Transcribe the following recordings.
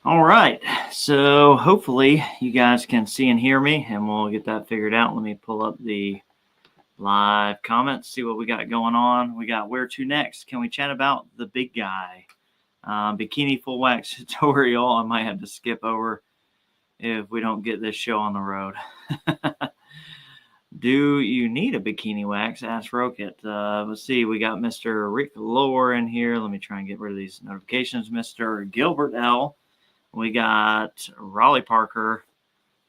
All right, so hopefully you guys can see and hear me, and we'll get that figured out. Let me pull up the live comments, see what we got going on. We got where to next. Can we chat about the big guy? Bikini full wax tutorial. I might have to skip over if we don't get this show on the road. Do you need a bikini wax? Ask Rocket. Let's see. We got Mr. Rick Lower in here. Let me try and get rid of these notifications. Mr. Gilbert L. We got Raleigh Parker.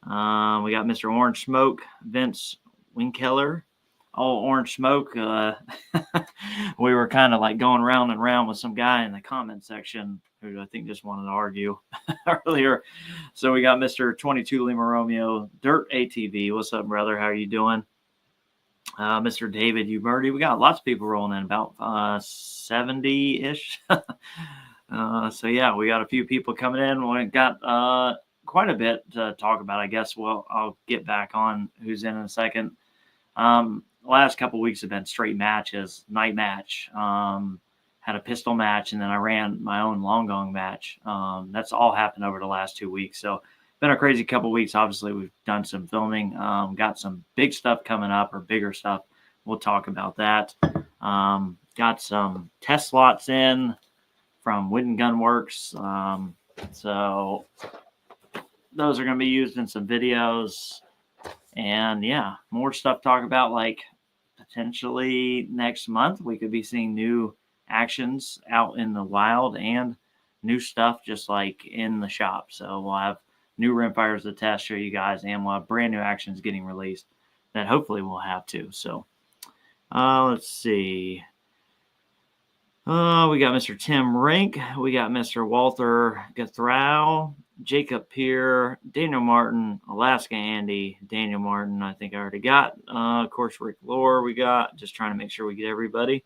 We got Mr. Orange Smoke, Vince Winkeller. Oh, Orange Smoke. We were kind of like going round and round with some guy in the comment section who I think just wanted to argue earlier. So we got Mr. 22 Lima Romeo, Dirt ATV. What's up, brother? How are you doing? Mr. David Uberti. We got lots of people rolling in, about 70-ish. So yeah, we got a few people coming in. We got quite a bit to talk about, I guess. Well, I'll get back on who's in a second. Last couple weeks have been straight matches, night match. Had a pistol match, and then I ran my own long gong match. That's all happened over the last 2 weeks. So been a crazy couple weeks. Obviously, we've done some filming, got some big stuff coming up, or bigger stuff. We'll talk about that. Got some test slots in from Wooden Gun Works. So those are going to be used in some videos. And yeah, more stuff to talk about, like potentially next month we could be seeing new actions out in the wild and new stuff just like in the shop. So we'll have new Rimfires to test, show you guys, and we'll have brand new actions getting released that hopefully we'll have too. So let's see. We got Mr. Tim Rink. We got Mr. Walter Gathrow, Jacob Peer, Daniel Martin, Alaska Andy, Daniel Martin, I think I already got. Of course, Rick Lore we got. Just trying to make sure we get everybody.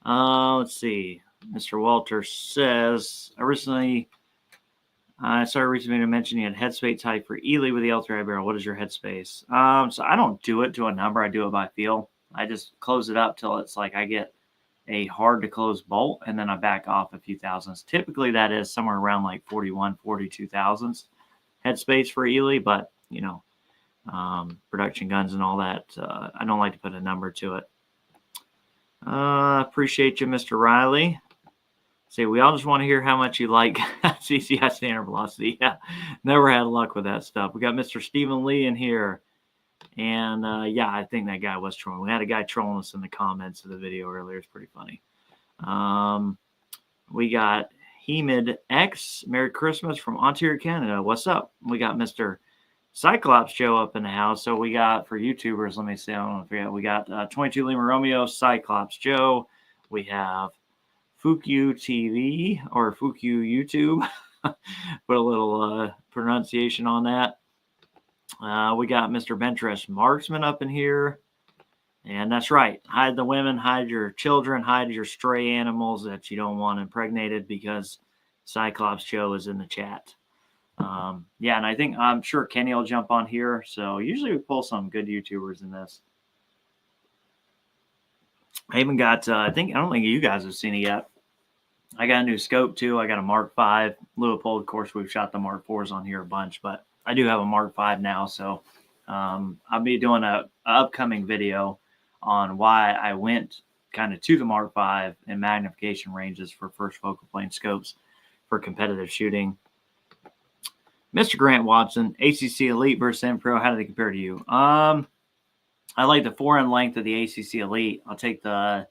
Let's see. Mr. Walter says, I started recently to mention you had headspace type for Ely with the L3 barrel. What is your headspace? So I don't do it to a number. I do it by feel. I just close it up till it's like I get a hard to close bolt, and then I back off a few thousandths. Typically that is somewhere around like 41, 42 thousandths headspace for Ely, but you know, production guns and all that, I don't like to put a number to it. Appreciate you, Mr. Riley. See, we all just want to hear how much you like CCI standard velocity. Yeah, never had luck with that stuff. We got Mr. Stephen Lee in here. And yeah, I think that guy was trolling. We had a guy trolling us in the comments of the video earlier. It's pretty funny. We got Hemid X. Merry Christmas from Ontario, Canada. What's up? We got Mr. Cyclops Joe up in the house. So we got, for YouTubers, let me see. I don't want to forget. We got 22 Lima Romeo, Cyclops Joe. We have Fukyu TV or Fukyu YouTube. Put a little pronunciation on that. We got Mr. Ventress Marksman up in here. And that's right. Hide the women, hide your children, hide your stray animals that you don't want impregnated, because Cyclops Joe is in the chat. Yeah, and I'm sure Kenny will jump on here. So usually we pull some good YouTubers in this. I even got, I don't think you guys have seen it yet. I got a new scope too. I got a Mark V. Leopold, of course, we've shot the Mark IVs on here a bunch, but I do have a Mark V now. So I'll be doing a upcoming video on why I went kind of to the Mark V and magnification ranges for first focal plane scopes for competitive shooting. Mr. Grant Watson, ACC Elite versus M Pro, how do they compare to you? I like the forend length of the ACC Elite. I'll take the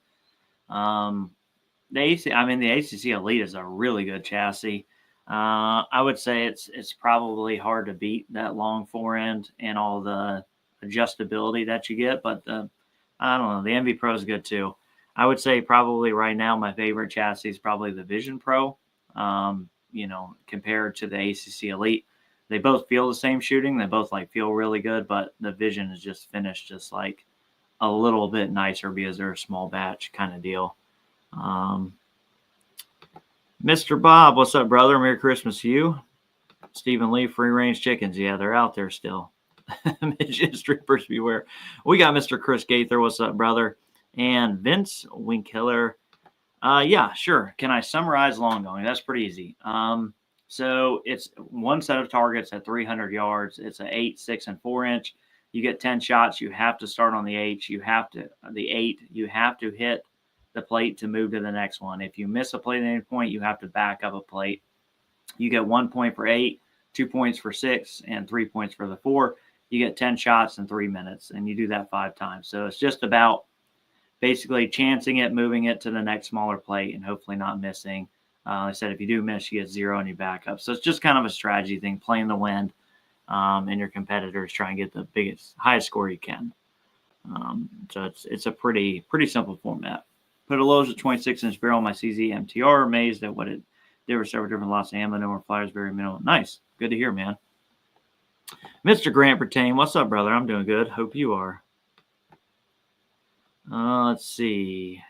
ACC Elite is a really good chassis. I would say it's probably hard to beat that long forend and all the adjustability that you get, but I don't know, the MV Pro is good too. I would say probably right now my favorite chassis is probably the Vision Pro. Compared to the ACC Elite, they both feel the same shooting. They both feel really good, but the Vision is just finished just like a little bit nicer because they're a small batch kind of deal. Mr. Bob, what's up, brother? Merry Christmas to you. Stephen Lee, free range chickens. Yeah, they're out there still. Midget strippers beware. We got Mr. Chris Gaither. What's up, brother? And Vince Winkiller. Yeah, sure. Can I summarize long going? That's pretty easy. So it's one set of targets at 300 yards. It's an 8, 6, and 4 inch. You get 10 shots. You have to start on the 8. You have to hit the plate to move to the next one. If you miss a plate at any point, you have to back up a plate. You get 1 point for 8, 2 points for 6, and 3 points for the 4. You get 10 shots in 3 minutes, and you do that 5 times. So it's just about basically chancing it, moving it to the next smaller plate, and hopefully not missing. Like I said, if you do miss, you get 0 and you back up. So it's just kind of a strategy thing, playing the wind, and your competitors try and get the highest score you can. So it's a pretty simple format. Put a Lowe's at 26-inch barrel on my CZ MTR. Amazed at what it did for several different lots of ammo. No more flyers, very minimal. Nice. Good to hear, man. Mr. Grant Pertain, what's up, brother? I'm doing good. Hope you are. Let's see.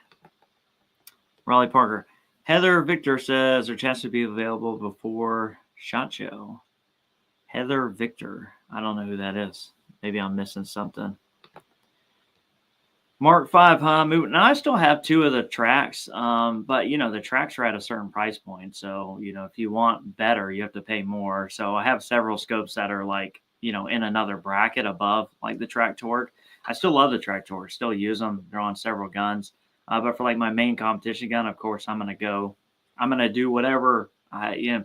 Raleigh Parker. Heather Victor says their chance to be available before SHOT Show. Heather Victor. I don't know who that is. Maybe I'm missing something. Mark 5, huh? Now, I still have 2 of the tracks, but, the tracks are at a certain price point. So, if you want better, you have to pay more. So I have several scopes that are like, in another bracket above, like the Track Torque. I still love the Track Torque, still use them. They're on several guns. But for like my main competition gun, of course, I'm going to do whatever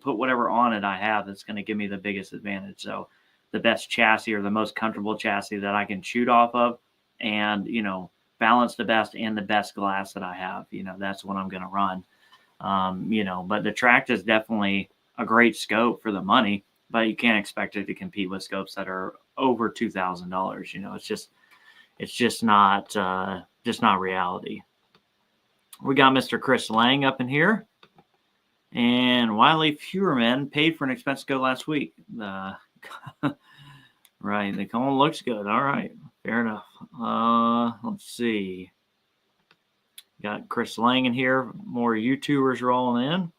put whatever on it I have that's going to give me the biggest advantage. So the best chassis or the most comfortable chassis that I can shoot off of, and, balance the best and the best glass that I have, that's what I'm going to run. But the Tract is definitely a great scope for the money, but you can't expect it to compete with scopes that are over $2,000. It's just not reality. We got Mr. Chris Lang up in here, and Wiley Fuhrman paid for an expensive scope last week. Right. The cone looks good. All right. Fair enough. Let's see. Got Chris Lang in here. More YouTubers rolling in.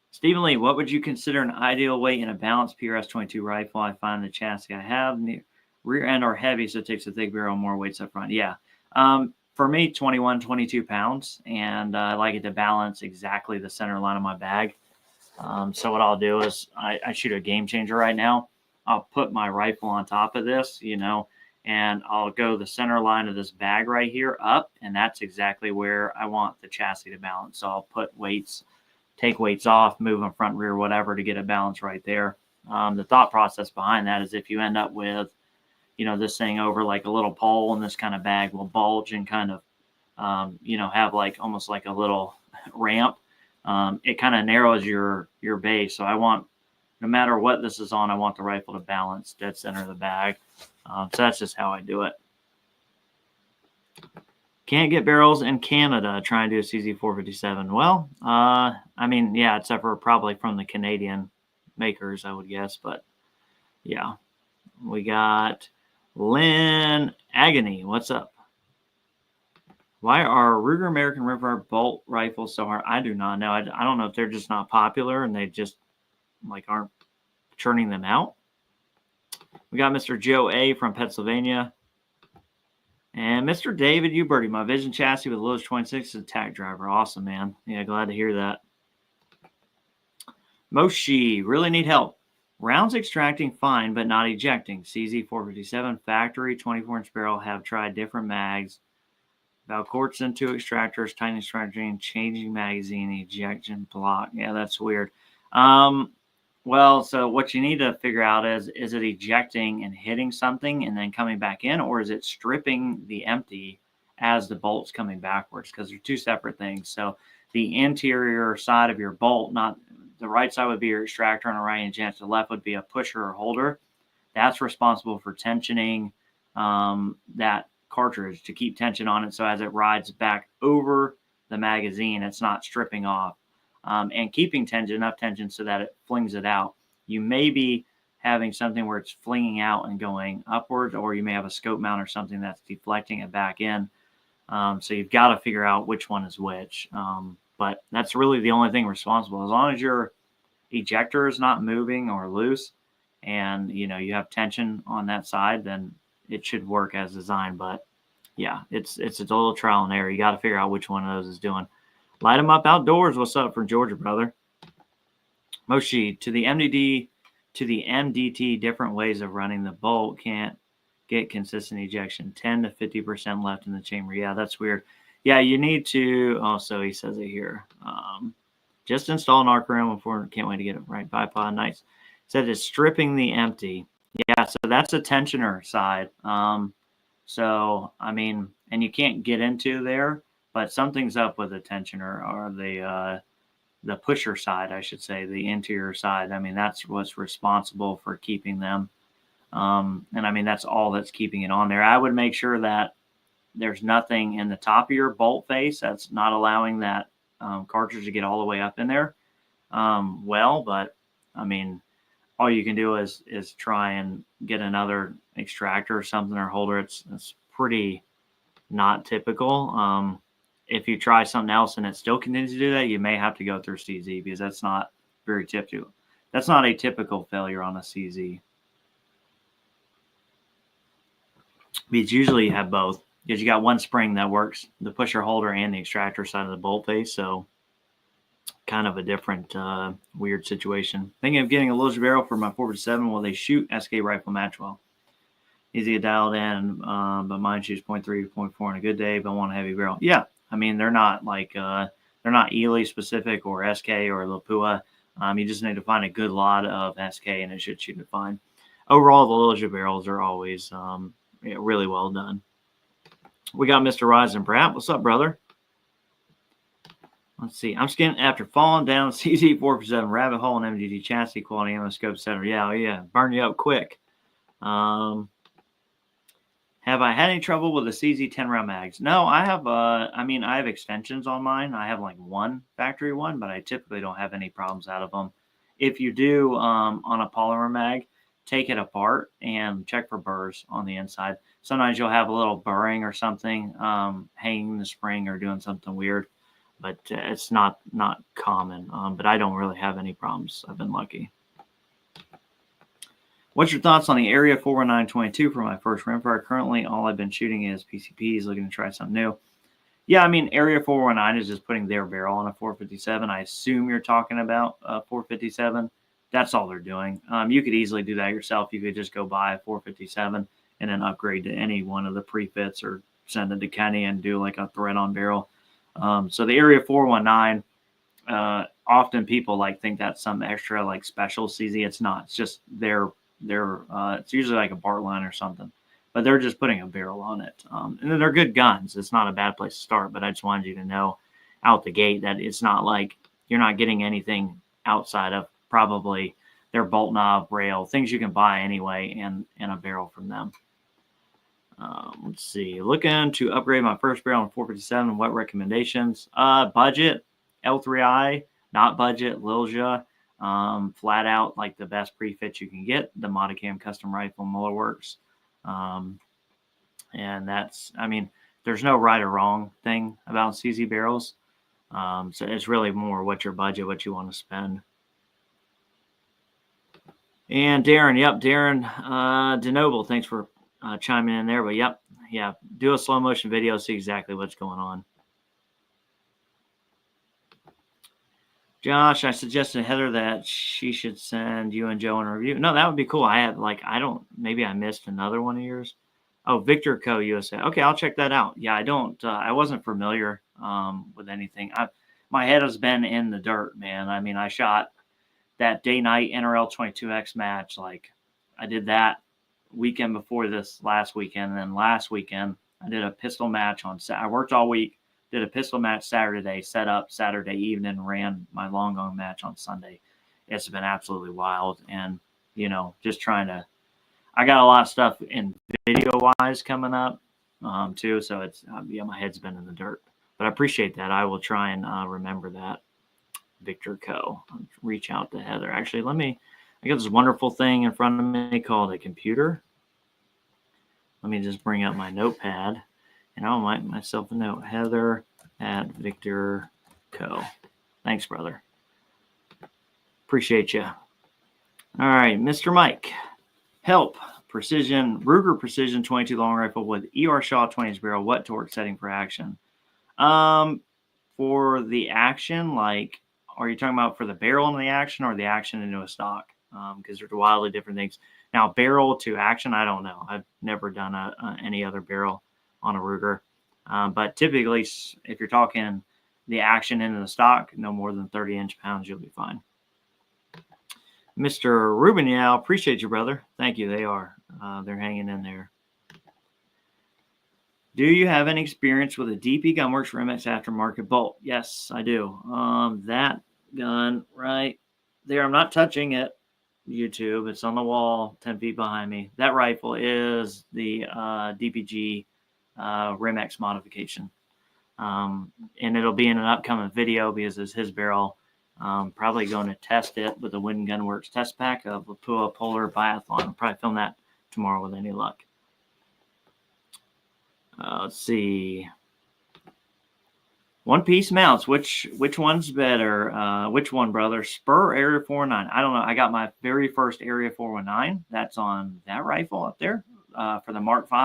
Stephen Lee, what would you consider an ideal weight in a balanced PRS-22 rifle? I find the chassis I have near rear end are heavy, so it takes a thick barrel, more weights up front. Yeah. For me, 21, 22 pounds, and I like it to balance exactly the center line of my bag. So what I'll do is I shoot a Game Changer right now. I'll put my rifle on top of this, and I'll go the center line of this bag right here up, and that's exactly where I want the chassis to balance. So I'll put weights, take weights off, move them front, rear, whatever to get a balance right there. The thought process behind that is if you end up with, this thing over like a little pole, and this kind of bag will bulge and kind of, have like almost like a little ramp. It kind of narrows your base. So I want, no matter what this is on, I want the rifle to balance dead center of the bag. So that's just how I do it. Can't get barrels in Canada. Try and do a CZ457. Well, yeah, except for probably from the Canadian makers, I would guess. But yeah, we got Lynn Agony. What's up? Why are Ruger American Rimfire bolt rifles so hard? I do not know. I don't know if they're just not popular and they just aren't churning them out. We got Mr. Joe A from Pennsylvania. And Mr. David Uberty, my Vision chassis with Lowe's 26 attack driver. Awesome, man. Yeah, glad to hear that. Moshi, really need help. Rounds extracting fine, but not ejecting. CZ457 factory 24-inch barrel. Have tried different mags. Valcourts into extractors, tightening extractor, changing magazine, ejection block. Yeah, that's weird. Well, so what you need to figure out is it ejecting and hitting something and then coming back in, or is it stripping the empty as the bolt's coming backwards? Because they're 2 separate things. So the interior side of your bolt, not the right side would be your extractor on the right, and the left would be a pusher or holder. That's responsible for tensioning that cartridge to keep tension on it. So as it rides back over the magazine, it's not stripping off. And keeping enough tension so that it flings it out. You may be having something where it's flinging out and going upwards, or you may have a scope mount or something that's deflecting it back in. So you've got to figure out which one is which. But that's really the only thing responsible. As long as your ejector is not moving or loose, and you have tension on that side, then it should work as designed. But yeah, it's a little trial and error. You got to figure out which one of those is doing. Light them up outdoors. What's up from Georgia, brother? Moshi, to the MDT, different ways of running the bolt can't get consistent ejection. 10 to 50% left in the chamber. Yeah, that's weird. Yeah, you need to. Also, he says it here. Just install an arc ram before. Can't wait to get it right. Bipod, nice. Said it's stripping the empty. Yeah, so that's a tensioner side. So I mean, and you can't get into there, but something's up with the tensioner or the pusher side, I should say, the interior side. I mean, that's what's responsible for keeping them. And I mean, that's all that's keeping it on there. I would make sure that there's nothing in the top of your bolt face that's not allowing that cartridge to get all the way up in there. But I mean, all you can do is try and get another extractor or something or holder. It's pretty not typical. If you try something else and it still continues to do that, you may have to go through CZ because that's not very typical. That's not a typical failure on a CZ. Because usually you have both. Because you got one spring that works, the pusher holder and the extractor side of the bolt face. So kind of a different weird situation. Thinking of getting a Lilja barrel for my 457. Will they shoot SK rifle match well? Easy to dial in, but mine shoots 0.3 to 0.4 on a good day, but I want a heavy barrel. Yeah, I mean, they're not like, they're not Ely specific or SK or Lapua. You just need to find a good lot of SK and it should shoot it fine. Overall, the Lilja barrels are always really well done. We got Mr. Ryzen Pratt. What's up, brother? Let's see. I'm skinning after falling down CZ 4% rabbit hole and MDT chassis quality ammo scope, etc. Yeah, burn you up quick. Have I had any trouble with the CZ 10 round mags? No, I have. I mean, I have extensions on mine. I have like one factory one, but I typically don't have any problems out of them. If you do on a polymer mag, take it apart and check for burrs on the inside. Sometimes you'll have a little burring or something hanging the spring or doing something weird, but it's not common. But I don't really have any problems. I've been lucky. What's your thoughts on the Area 41922 for my first rimfire? Currently, all I've been shooting is PCPs, looking to try something new. Yeah, I mean, Area 419 is just putting their barrel on a 457. I assume you're talking about 457. That's all they're doing. You could easily do that yourself. You could just go buy a 457 and then upgrade to any one of the prefits or send it to Kenny and do like a thread on barrel. So the Area 419, often people like think that's some extra like special CZ. It's not. It's just it's usually like a Bart line or something, but they're just putting a barrel on it. And then they're good guns. It's not a bad place to start, but I just wanted you to know out the gate that it's not like you're not getting anything outside of probably their bolt knob, rail, things you can buy anyway, and a barrel from them. Let's see. Looking to upgrade my first barrel on 457. What recommendations? Budget, L3I, not budget, Lilja. Flat out like the best prefit you can get, the Modicam custom rifle Muller Works. And that's, I mean, there's no right or wrong thing about CZ barrels. So it's really more what's your budget, what you want to spend. And Darren, DeNoble, thanks for chiming in there. But yeah, do a slow motion video, see exactly what's going on. Josh, I suggested Heather that she should send you and Joe in a review. No, that would be cool. Maybe I missed another one of yours. Oh, Victor Co. USA. Okay, I'll check that out. Yeah, I wasn't familiar with anything. My head has been in the dirt, man. I mean, I shot that day-night NRL 22X match. Like, I did that weekend before this last weekend. And then last weekend, I did a pistol match I worked all week. Did a pistol match Saturday, set up Saturday evening, ran my long gun match on Sunday. It's been absolutely wild. And, just trying to, I got a lot of stuff in video wise coming up too. So it's, my head's been in the dirt, but I appreciate that. I will try and remember that. Victor Co. Reach out to Heather. Actually, I got this wonderful thing in front of me called a computer. Let me just bring up my notepad. And I'll write myself a note. Heather at Victor Co. Thanks, brother. Appreciate you. All right, Mr. Mike. Help. Ruger Precision 22 long rifle with ER Shaw 20 barrel. What torque setting for action? For the action, like are you talking about for the barrel into the action or the action into a stock? Because they're wildly different things. Now, barrel to action, I don't know. I've never done any other barrel on a Ruger. But typically, if you're talking the action into the stock, no more than 30 inch-pounds, you'll be fine. Mr. Rubinyow, appreciate you, brother. Thank you. They are. They're hanging in there. Do you have any experience with a DP Gunworks Rimx aftermarket bolt? Yes, I do. That gun right there, I'm not touching it, YouTube. It's on the wall 10 feet behind me. That rifle is the DPG Rimx modification. And it'll be in an upcoming video because it's his barrel. Probably going to test it with the Wooden Gunworks test pack of Lapua Polar Biathlon. I'll probably film that tomorrow with any luck. Let's see. One-piece mounts. Which one's better? Which one, brother? Spur Area 419. I don't know. I got my very first Area 419. That's on that rifle up there for the Mark V.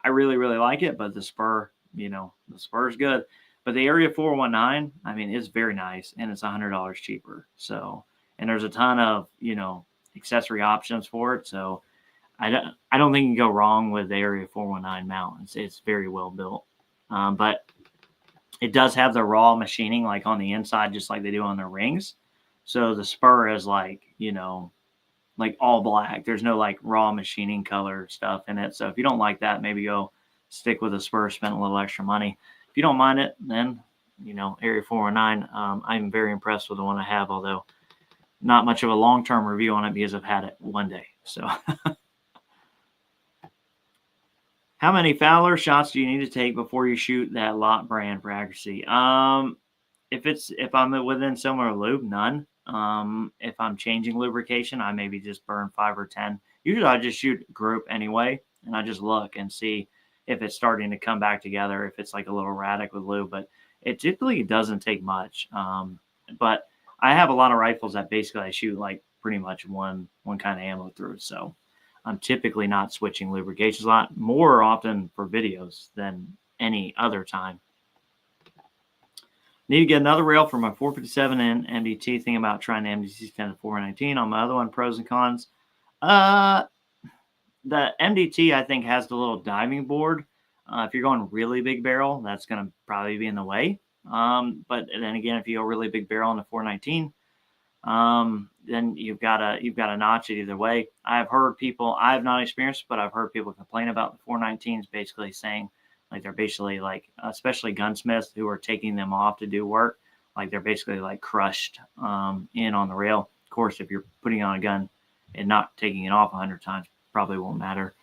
I really, really like it, but the Spur, the Spur's good. But the Area 419, I mean, it's very nice, and it's $100 cheaper. So, and there's a ton of, accessory options for it. So, I don't think you can go wrong with the Area 419 mount. It's very well built. But it does have the raw machining like on the inside, just like they do on their rings. So the Spur is like, like all black. There's no like raw machining color stuff in it. So if you don't like that, maybe go stick with the Spur, spend a little extra money. If you don't mind it, then, Area 419, I'm very impressed with the one I have, although not much of a long-term review on it because I've had it one day. So how many Fowler shots do you need to take before you shoot that lot brand for accuracy? If I'm within similar lube, none. If I'm changing lubrication, I maybe just burn 5 or 10. Usually I just shoot group anyway, and I just look and see if it's starting to come back together, if it's like a little erratic with lube, but it typically doesn't take much. But I have a lot of rifles that basically I shoot like pretty much one kind of ammo through. So I'm typically not switching lubrications a lot, more often for videos than any other time. Need to get another rail for my 457 and MDT. Thinking about trying the MDT 10 to 419 on my other one. Pros and cons. The MDT, I think, has the little diving board. If you're going really big barrel, that's going to probably be in the way. But then again, if you go really big barrel on the 419, then you've got to notch it either way. I've heard people, I have not experienced, but I've heard people complain about the 419s, basically saying like they're basically like, especially gunsmiths who are taking them off to do work, like they're basically like crushed in on the rail. Of course, if you're putting on a gun and not taking it off 100 times, probably won't matter.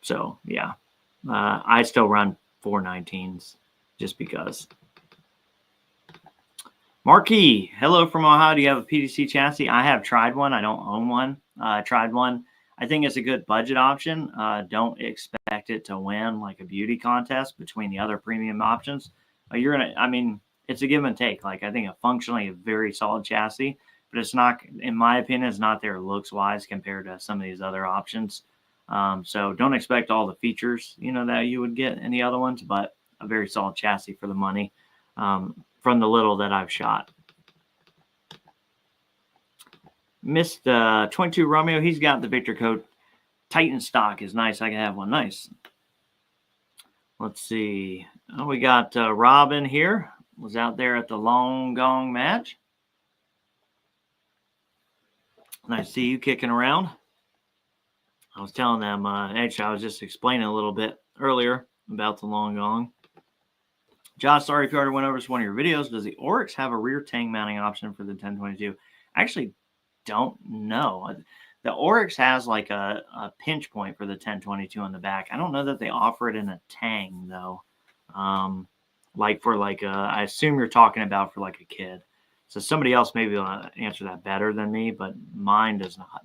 So yeah, I still run 419s just because. Marquis, hello from Ohio. Do you have a PDC chassis? I have tried one. I don't own one. I tried one. I think it's a good budget option. Don't expect it to win like a beauty contest between the other premium options. It's a give and take. Like I think functionally a very solid chassis, but it's not, in my opinion, it's not there looks wise compared to some of these other options. So don't expect all the features, that you would get in the other ones, but a very solid chassis for the money. From the little that I've shot. Missed 22 Romeo. He's got the Victor code. Titan stock is nice. I can have one. Nice. Let's see. Oh, we got Robin here. Was out there at the Long Gong match. Nice to see you kicking around. I was telling them, actually, I was just explaining a little bit earlier about the Long Gong. Josh, sorry if you already went over one of your videos. Does the Oryx have a rear tang mounting option for the 1022? I actually don't know. The Oryx has like a pinch point for the 1022 on the back. I don't know that they offer it in a tang though. I assume you're talking about for like a kid. So somebody else maybe will answer that better than me, but mine does not.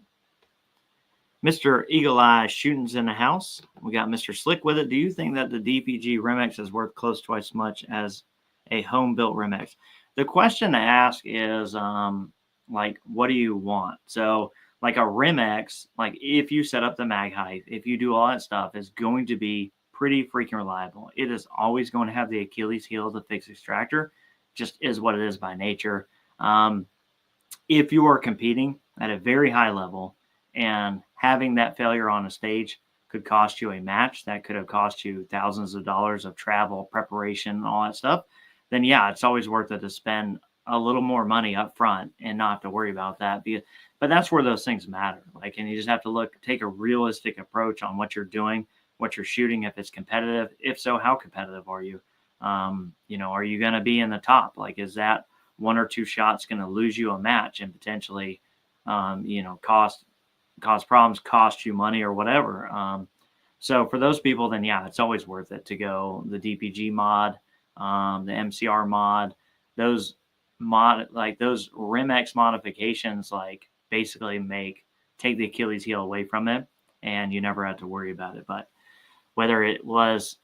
Mr. Eagle Eye Shooting's in the house. We got Mr. Slick with it. Do you think that the DPG Rimx is worth close twice as much as a home-built Rimx? The question to ask is, what do you want? So, like a Rimx, like if you set up the mag height, if you do all that stuff, is going to be pretty freaking reliable. It is always going to have the Achilles heel of the fixed extractor. Just is what it is by nature. If you are competing at a very high level and having that failure on a stage could cost you a match, that could have cost you thousands of dollars of travel, preparation, and all that stuff, then yeah, it's always worth it to spend a little more money up front and not have to worry about that. But that's where those things matter. Like, and you just have to take a realistic approach on what you're doing, what you're shooting, if it's competitive. If so, how competitive are you? Are you going to be in the top? Like, is that one or two shots going to lose you a match and potentially, cause problems, cost you money or whatever? So for those people, then yeah, it's always worth it to go the DPG mod, the MCR mod, those Rim-X modifications, like basically take the Achilles heel away from it, and you never have to worry about it. But whether it was,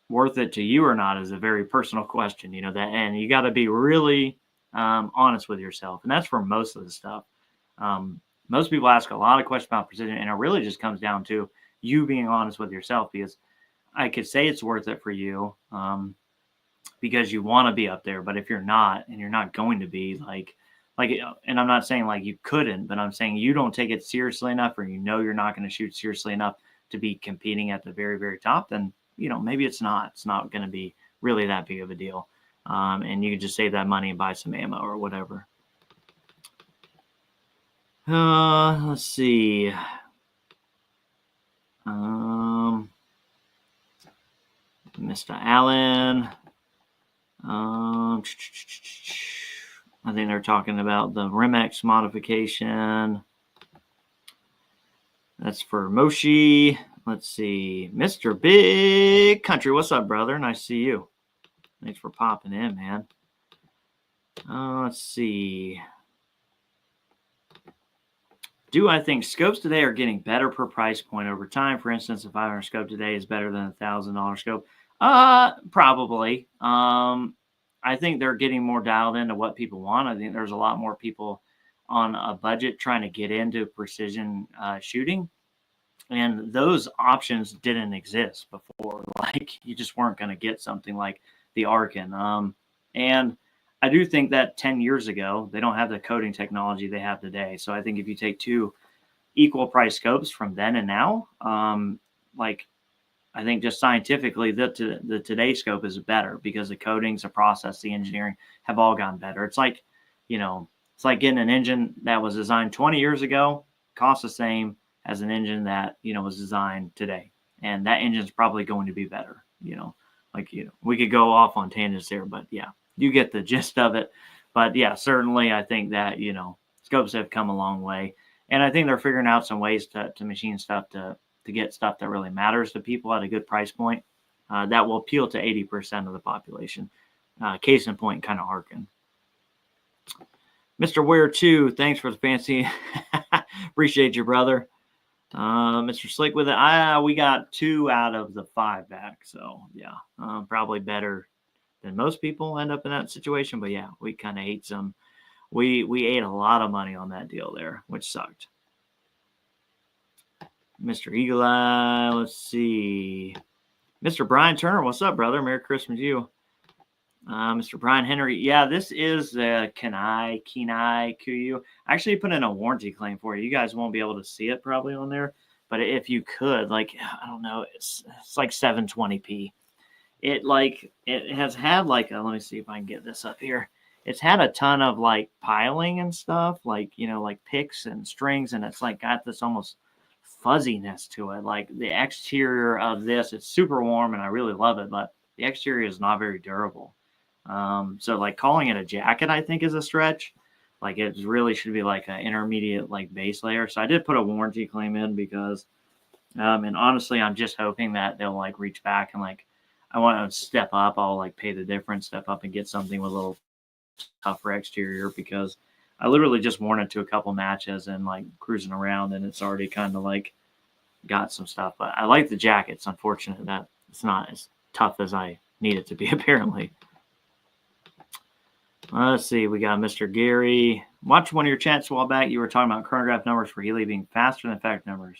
worth it to you or not is a very personal question, and you got to be really honest with yourself. And that's for most of the stuff. Most people ask a lot of questions about precision, and it really just comes down to you being honest with yourself, because I could say it's worth it for you because you want to be up there. But if you're not, and you're not going to be and I'm not saying like you couldn't, but I'm saying you don't take it seriously enough, or you're not going to shoot seriously enough to be competing at the very, very top, then maybe it's not going to be really that big of a deal. And you can just save that money and buy some ammo or whatever. Let's see. Mr. Allen. I think they're talking about the Rim-X modification. That's for Moshi. Let's see. Mr. Big Country. What's up, brother? Nice to see you. Thanks for popping in, man. Let's see. Do I think scopes today are getting better per price point over time? For instance, a $500 scope today is better than a $1,000 scope. Probably. I think they're getting more dialed into what people want. I think there's a lot more people on a budget trying to get into precision shooting. And those options didn't exist before. Like, you just weren't going to get something like the Arkin. And I do think that 10 years ago, they don't have the coating technology they have today. So I think if you take two equal price scopes from then and now, I think just scientifically, the today scope is better because the coatings, the process, the engineering have all gotten better. It's like, it's like getting an engine that was designed 20 years ago, costs the same as an engine that, was designed today. And that engine's probably going to be better, we could go off on tangents there, but yeah, you get the gist of it. But yeah, certainly I think that, scopes have come a long way. And I think they're figuring out some ways to machine stuff to get stuff that really matters to people at a good price point that will appeal to 80% of the population. Case in point, kind of Arkin. Mr. Ware 2, thanks for the fancy. Appreciate you, brother. Mr. Slick with it. We got 2 out of the 5 back. So yeah, probably better than most people end up in that situation. But yeah, we kind of ate some. We ate a lot of money on that deal there, which sucked. Mr. Eagle Eye, let's see. Mr. Brian Turner, what's up, brother? Merry Christmas to you. Mr. Brian Henry, yeah, this is the Kenai Kuyu. I actually put in a warranty claim for you. You guys won't be able to see it probably on there, but if you could, I don't know, it's like 720p. It has had let me see if I can get this up here. It's had a ton of piling and stuff, like picks and strings, and it's got this almost fuzziness to it. Like the exterior of this, it's super warm and I really love it, but the exterior is not very durable. So calling it a jacket, I think, is a stretch. It really should be an intermediate base layer. So I did put a warranty claim in because, and honestly, I'm just hoping that they'll reach back and I want to step up. I'll pay the difference, step up and get something with a little tougher exterior, because I literally just worn it to a couple matches and cruising around, and it's already kind of got some stuff. But I like the jacket. It's unfortunate that it's not as tough as I need it to be, apparently. Let's see. We got Mr. Gary. Watch one of your chats a while back. You were talking about chronograph numbers for Healy being faster than effect numbers.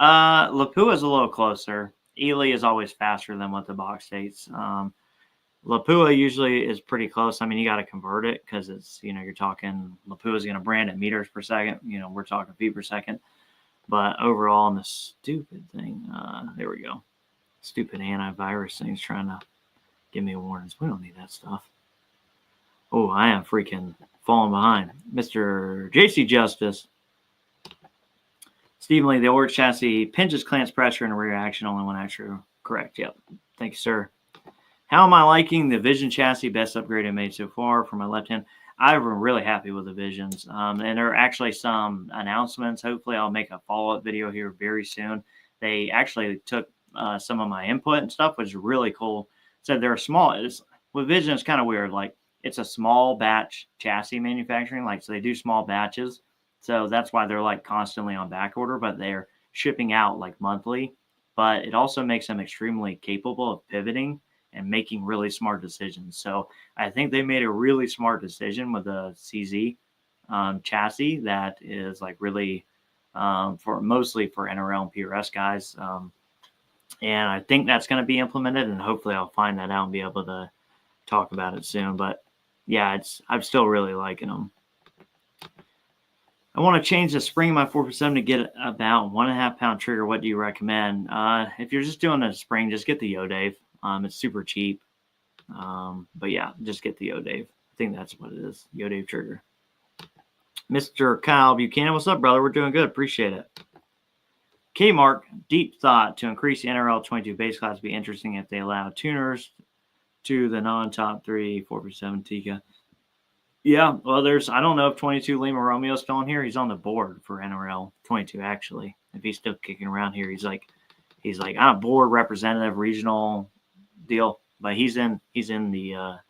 Lapua is a little closer. Ely is always faster than what the box states. Lapua usually is pretty close. I mean, you got to convert it because it's, you're talking Lapua is going to brand at meters per second. We're talking feet per second. But overall, on the stupid thing, there we go. Stupid antivirus thing's trying to give me warnings. We don't need that stuff. Oh, I am freaking falling behind. Mr. JC Justice. Stephen Lee, the Oryx chassis pinches clamps pressure in a rear action, only one action. Correct. Yep. Thank you, sir. How am I liking the Vision chassis? Best upgrade I made so far for my left hand. I'm really happy with the Visions. And there are actually some announcements. Hopefully, I'll make a follow-up video here very soon. They actually took some of my input and stuff, which is really cool. So they're small. With Vision, it's kind of weird. Like, it's a small batch chassis manufacturing. Like, so they do small batches. So that's why they're like constantly on back order, but they're shipping out like monthly. But it also makes them extremely capable of pivoting and making really smart decisions. So I think they made a really smart decision with the CZ chassis that is like really mostly for NRL and PRS guys. And I think that's going to be implemented, and hopefully I'll find that out and be able to talk about it soon. But yeah, I'm still really liking them. I want to change the spring of my 4x7 to get about 1.5 pound trigger. What do you recommend? If you're just doing a spring, just get the Yodave. It's super cheap. But yeah, just get the Yodave. I think that's what it is. Yodave trigger. Mr. Kyle Buchanan, what's up, brother? We're doing good. Appreciate it. K-Mark, deep thought to increase the NRL 22 base class would be interesting if they allow tuners to the non-top 3 4x7 Tika. Yeah, well, I don't know if 22 Lima Romeo's still in here. He's on the board for NRL 22, actually. If he's still kicking around here, he's like I'm a board representative, regional deal, but he's in the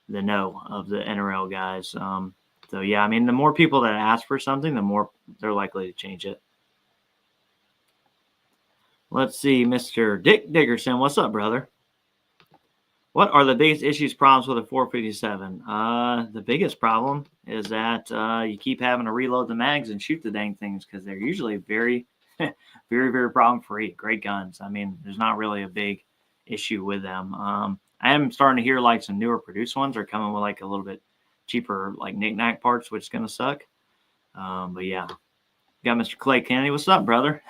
know of the NRL guys. So yeah, I mean, the more people that ask for something, the more they're likely to change it. Let's see, Mr. Dick Dickerson, what's up, brother? What are the biggest issues, problems with a 457? The biggest problem is that you keep having to reload the mags and shoot the dang things because they're usually very, very, very problem-free. Great guns. I mean, there's not really a big issue with them. I am starting to hear like some newer produced ones are coming with like a little bit cheaper like knick-knack parts, which is going to suck. But yeah. Got Mr. Clay Kennedy. What's up, brother?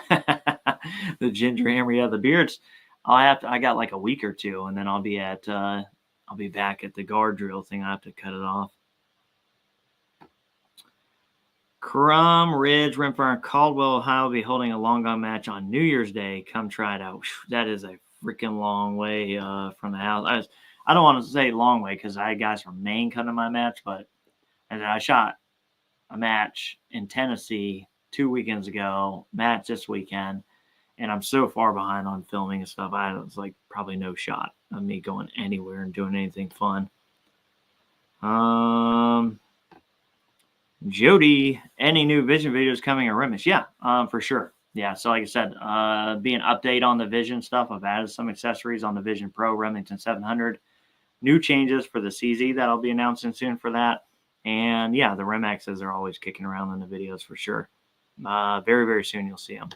The ginger hammer. Yeah, the beards. I got like a week or two, and then I'll be back at the guard drill thing. I have to cut it off. Crum Ridge, Rimfire, and Caldwell, Ohio will be holding a long gun match on New Year's Day. Come try it out. That is a freaking long way from the house. I don't want to say long way because I had guys from Maine come to my match, but and I shot a match in Tennessee 2 weekends ago, match this weekend. And I'm so far behind on filming and stuff. I was like probably no shot of me going anywhere and doing anything fun. Jody, any new Vision videos coming at Rimmich? Yeah, for sure. Yeah, so like I said, be an update on the Vision stuff. I've added some accessories on the Vision Pro Remington 700. New changes for the CZ that I'll be announcing soon for that. And yeah, the Rimexes are always kicking around in the videos for sure. Very, very soon you'll see them.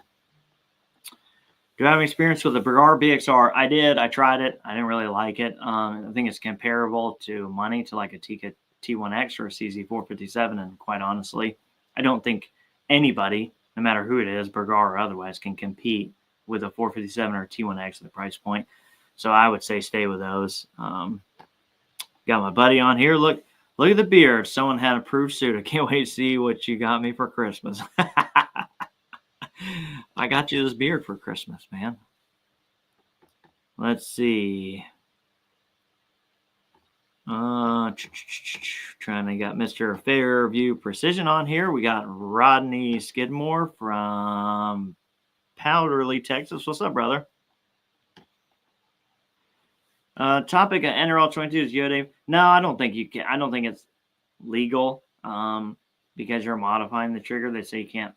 Do you have any experience with the Bergara BXR? I did. I tried it. I didn't really like it. I think it's comparable to money to like a Tika T1X or a CZ457. And quite honestly, I don't think anybody, no matter who it is, Bergara or otherwise, can compete with a 457 or T1X at the price point. So I would say stay with those. Got my buddy on here. Look at the beard. Someone had a proof suit. I can't wait to see what you got me for Christmas. I got you this beard for Christmas, man. Let's see. Trying to got Mr. Fairview Precision on here. We got Rodney Skidmore from Powderly, Texas. What's up, brother? Topic of NRL 22 is Yodave. No, I don't think you can. I don't think it's legal because you're modifying the trigger. They say you can't.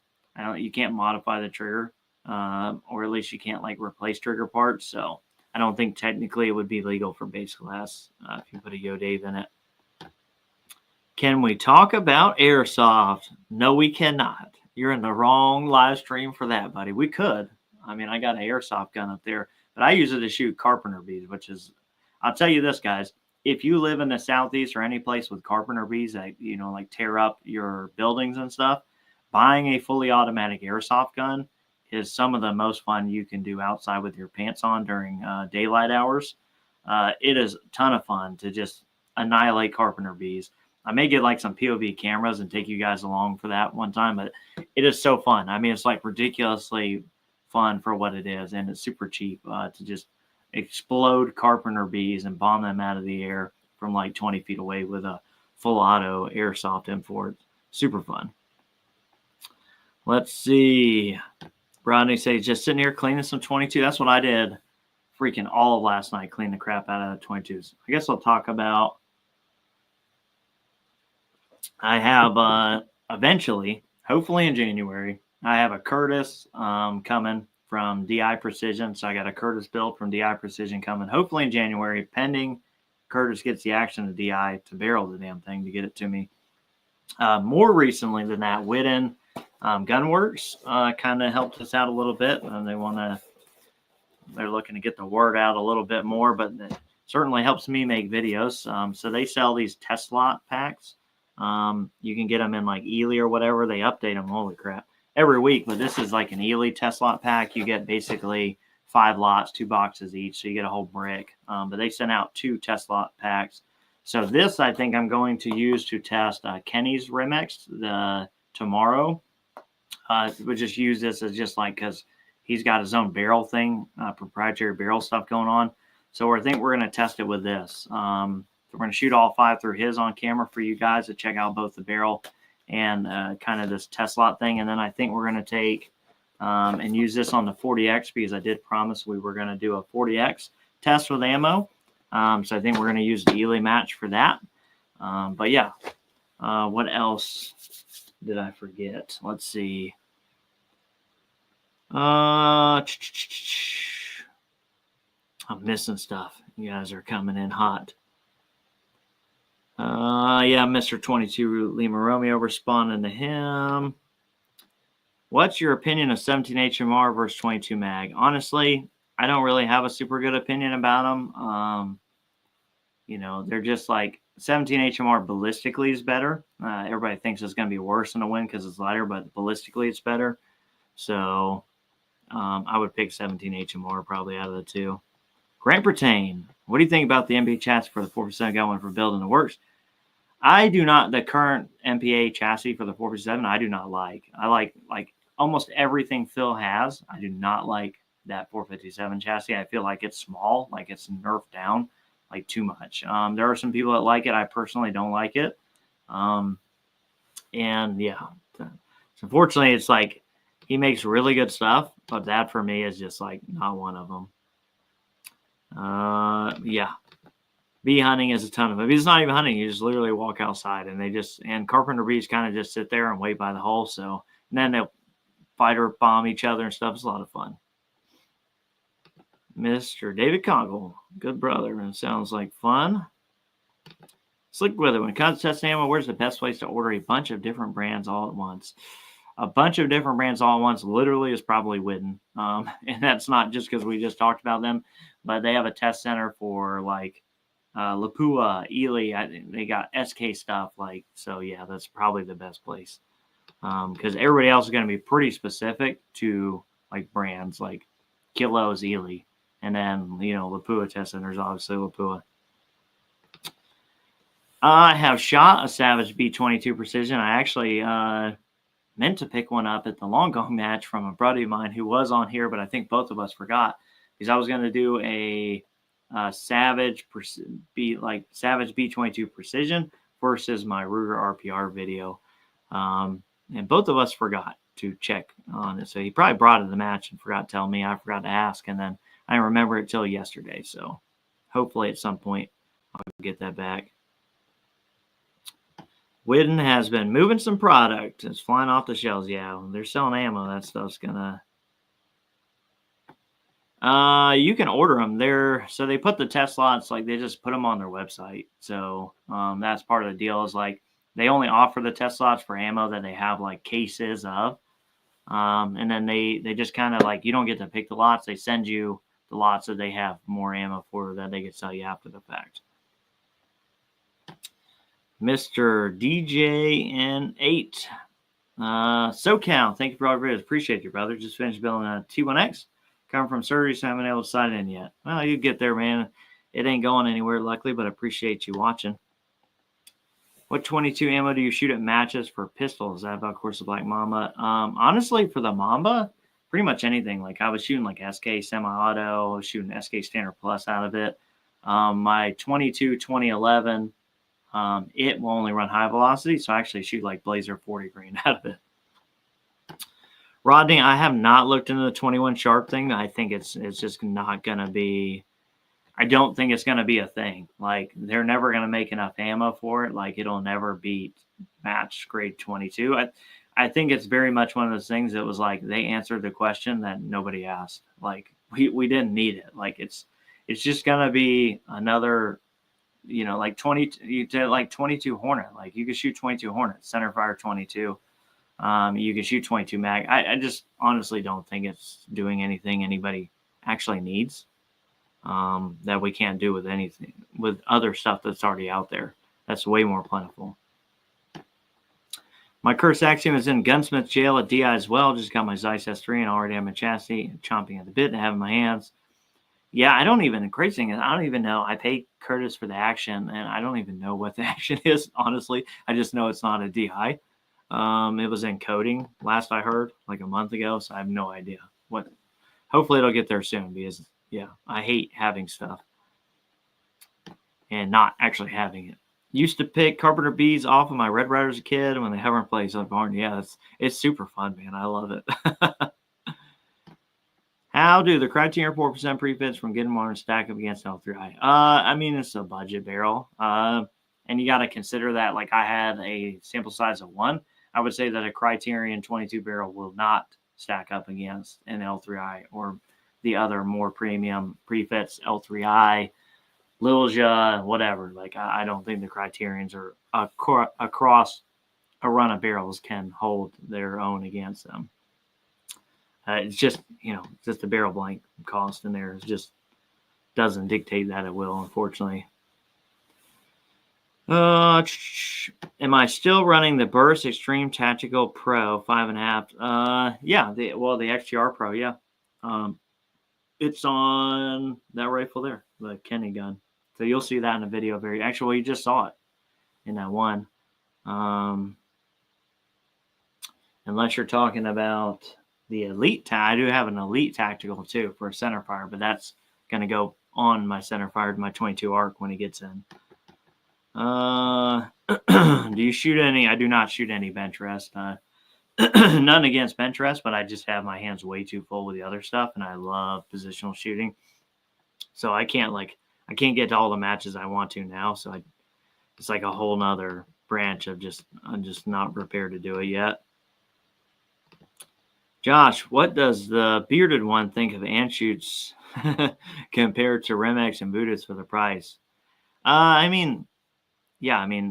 You can't modify the trigger, or at least you can't like replace trigger parts. So I don't think technically it would be legal for base class if you put a Yodave in it. Can we talk about airsoft? No, we cannot. You're in the wrong live stream for that, buddy. We could. I mean, I got an airsoft gun up there, but I use it to shoot carpenter beads, which is I'll tell you this, guys. If you live in the Southeast or any place with carpenter bees that, like tear up your buildings and stuff, buying a fully automatic airsoft gun is some of the most fun you can do outside with your pants on during daylight hours. It is a ton of fun to just annihilate carpenter bees. I may get like some POV cameras and take you guys along for that one time, but it is so fun. I mean, it's like ridiculously fun for what it is, and it's super cheap to just explode carpenter bees and bomb them out of the air from like 20 feet away with a full auto airsoft M4. Super fun. Let's see. Rodney says, just sitting here cleaning some 22. That's what I did freaking all of last night, clean the crap out of the 22s. I guess I'll talk about, I have eventually, hopefully in January, I have a Curtis coming from DI Precision. So I got a Curtis build from DI Precision coming hopefully in January, pending Curtis gets the action of DI to barrel the damn thing to get it to me. More recently than that, Whitten Gunworks kind of helped us out a little bit, and they're looking to get the word out a little bit more, but it certainly helps me make videos. So they sell these test lot packs. You can get them in like Ely or whatever. They update them, holy crap, every week. But this is like an Ely test lot pack. You get basically 5 lots, 2 boxes each, so you get a whole brick. But they sent out 2 test lot packs. So this, I think I'm going to use to test Kenny's Remex tomorrow. We'll just use this as just like, because he's got his own barrel thing, proprietary barrel stuff going on. So I think we're going to test it with this. We're going to shoot all 5 through his on camera for you guys to check out both the barrel and kind of this test lot thing. And then I think we're going to take and use this on the 40X, because I did promise we were going to do a 40X test with ammo. So I think we're going to use the Ely match for that. But yeah, what else did I forget? Let's see. I'm missing stuff. You guys are coming in hot. Yeah, Mr. 22 Lima Romeo responding to him. What's your opinion of 17 HMR versus 22 mag? Honestly, I don't really have a super good opinion about them. They're just like 17 HMR ballistically is better. Everybody thinks it's going to be worse in the wind because it's lighter, but ballistically it's better. So I would pick 17 HMR probably out of the 2. Grant Pertain, what do you think about the MPA chassis for the 457 going for building the works? I do not, the current MPA chassis for the 457, I do not like. I like almost everything Phil has. I do not like that 457 chassis. I feel like it's small, like it's nerfed down, like too much. There are some people that like it. I personally don't like it. And yeah, so unfortunately, it's like he makes really good stuff, but that for me is just like not one of them. Yeah. Bee hunting is a ton of it. It's not even hunting. You just literally walk outside and carpenter bees kind of just sit there and wait by the hole. So, and then they'll fight or bomb each other and stuff. It's a lot of fun. Mr. David Conkle, good brother, and it sounds like fun. Slick Weather, when it comes to testing ammo, where's the best place to order a bunch of different brands all at once? A bunch of different brands all at once literally is probably Whitten. And that's not just because we just talked about them, but they have a test center for like Lapua, Ely. They got SK stuff. So yeah, that's probably the best place. Because everybody else is going to be pretty specific to like brands like Kilos, Ely. And then, Lapua test centers, obviously Lapua. I have shot a Savage B22 Precision. I actually meant to pick one up at the Long Gong match from a buddy of mine who was on here, but I think both of us forgot, because I was going to do a Savage B22 Precision versus my Ruger RPR video. And both of us forgot to check on it. So he probably brought it to the match and forgot to tell me. I forgot to ask, and then I didn't remember it till yesterday. So hopefully at some point I'll get that back. Whitten has been moving some product. It's flying off the shelves. Yeah, they're selling ammo. That stuff's gonna. You can order them. So they put the test slots, like they just put them on their website. So that's part of the deal. Is like they only offer the test slots for ammo that they have like cases of. And then they just kind of like, you don't get to pick the lots. They send you the lots that they have more ammo for that they can sell you after the fact. Mr. DJN8. SoCal, thank you for all your videos. Appreciate you, brother. Just finished building a T1X. Coming from surgery, so I haven't been able to sign in yet. Well, you get there, man. It ain't going anywhere, luckily, but I appreciate you watching. What 22 ammo do you shoot at matches for pistols? Is that about Course of Black Mamba? Honestly, for the Mamba, pretty much anything. Like, I was shooting like SK semi-auto. I was shooting SK Standard Plus out of it. My 22 2011, it will only run high velocity, so I actually shoot like Blazer 40 grain out of it. Rodney, I have not looked into the 21 Sharp thing. I think it's just not going to be, I don't think it's going to be a thing. Like, they're never going to make enough ammo for it. Like, it'll never beat match grade 22. I think it's very much one of those things that was like, they answered the question that nobody asked. Like, we didn't need it. Like, it's just going to be another, you know, like 22 Hornet. Like, you could shoot 22 Hornet, centerfire 22. You can shoot 22 mag. I just honestly don't think it's doing anything anybody actually needs, that we can't do with anything, with other stuff that's already out there. That's way more plentiful. My Curse Axiom is in Gunsmith jail at DI as well. Just got my Zeiss S3 and already have my chassis, chomping at the bit to have in my hands. Yeah, I don't even, the crazy thing is, I don't even know. I paid Curtis for the action, and I don't even know what the action is, honestly. I just know it's not a DI. It was in coding last I heard, like a month ago, so I have no idea what. Hopefully it'll get there soon, because yeah, I hate having stuff and not actually having it. Used to pick Carpenter beads off of my Red Rider as a kid when they hover in place on barn. Yeah, it's super fun, man. I love it. How do the Criterion 4% prefits from getting more stack up against L3i? I mean, it's a budget barrel, and you got to consider that. Like, I had a sample size of 1. I would say that a Criterion 22 barrel will not stack up against an L3i or the other more premium prefits, L3i, Lilja, whatever. Like, I don't think the Criterions are across a run of barrels can hold their own against them. It's just, you know, just the barrel blank cost in there just doesn't dictate that it will, unfortunately. Am I still running the Burst Extreme Tactical Pro 5.5? Yeah, the XTR Pro, yeah. It's on that rifle there, the Kenny gun. So you'll see that in the video actually, you just saw it in that one. Unless you're talking about the Elite, I do have an Elite Tactical too for a centerfire, but that's going to go on my centerfire to my 22 ARC when it gets in. Do you shoot any? I do not shoot any bench rest. None against bench rest, but I just have my hands way too full with the other stuff, and I love positional shooting. So I can't get to all the matches I want to now. So it's like a whole nother branch of I'm just not prepared to do it yet. Josh, what does the bearded one think of Anschutz compared to Remex and Voodoo's for the price? I mean,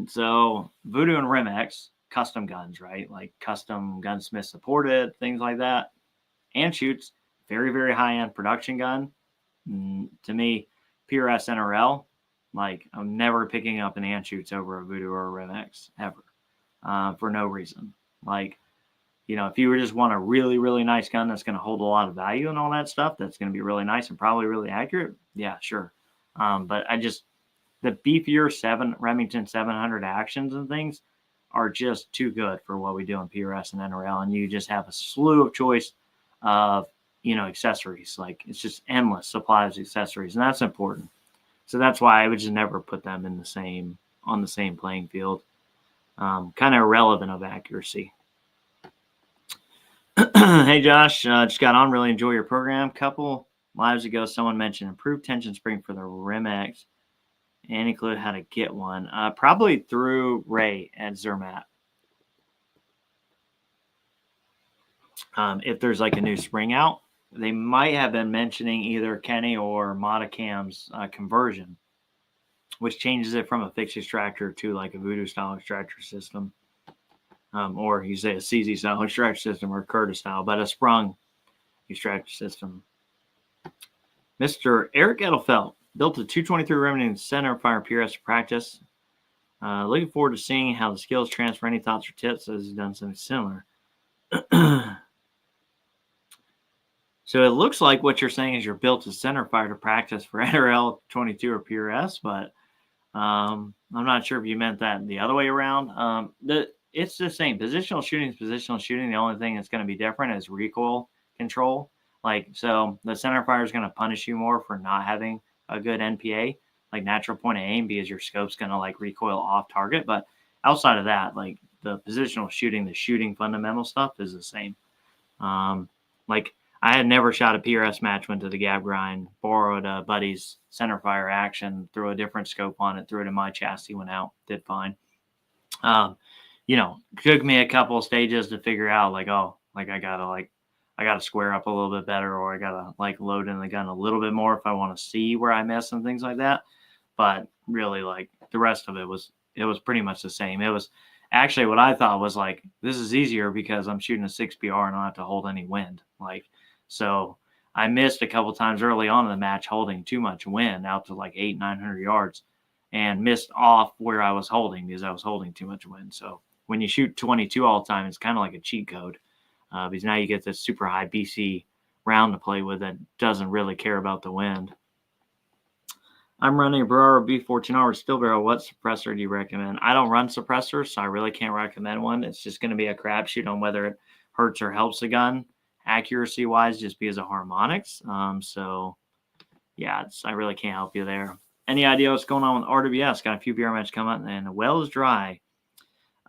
so Voodoo and Remex, custom guns, right? Like custom gunsmith supported, things like that. Anschutz, very, very high-end production gun. To me, PRS NRL, like I'm never picking up an Anschutz over a Voodoo or a Remex, ever, for no reason. Like, you know, if you just want a really, really nice gun that's going to hold a lot of value and all that stuff, that's going to be really nice and probably really accurate, yeah, sure. But the beefier Remington 700 actions and things are just too good for what we do in PRS and NRL, and you just have a slew of choice of, you know, accessories. Like, it's just endless supply of accessories, and that's important. So that's why I would just never put them on the same playing field. Kind of irrelevant of accuracy. Hey, Josh, just got on. Really enjoy your program. Couple lives ago, someone mentioned improved tension spring for the Remex. Any clue how to get one? Probably through Ray at Zermatt. If there's like a new spring out, they might have been mentioning either Kenny or Modicam's conversion, which changes it from a fixed extractor to like a Voodoo style extractor system. Or you say a CZ style extractor system or Curtis style, but a sprung extractor system. Mr. Eric Edelfelt built a 223 Remington centerfire PRS practice. Looking forward to seeing how the skills transfer. Any thoughts or tips as he's done something similar? So it looks like what you're saying is you're built to centerfire to practice for NRL 22 or PRS, but I'm not sure if you meant that the other way around. It's the same. Positional shooting is positional shooting. The only thing that's going to be different is recoil control. Like, so the centerfire is going to punish you more for not having a good NPA, like natural point of aim, because your scope's going to like recoil off target. But outside of that, like the positional shooting, the shooting fundamental stuff is the same. Like I had never shot a PRS match, went to the Gab Grind, borrowed a buddy's centerfire action, threw a different scope on it, threw it in my chassis, went out, did fine. Took me a couple of stages to figure out like, oh, like I gotta square up a little bit better, or I gotta like load in the gun a little bit more if I want to see where I miss and things like that. But really, like the rest of it was pretty much the same. It was actually what I thought was like, this is easier because I'm shooting a 6PR and I don't have to hold any wind. Like, so I missed a couple times early on in the match holding too much wind out to like 900 yards, and missed off where I was holding because I was holding too much wind. So when you shoot 22 all the time, it's kind of like a cheat code, because now you get this super high BC round to play with that doesn't really care about the wind. I'm running a Barrera B14R steel barrel. What suppressor do you recommend? I don't run suppressors, so I really can't recommend one. It's just going to be a crapshoot on whether it hurts or helps the gun accuracy-wise, just because of harmonics. So, yeah, I really can't help you there. Any idea what's going on with RWS? Got a few BR matches coming up, and the well is dry.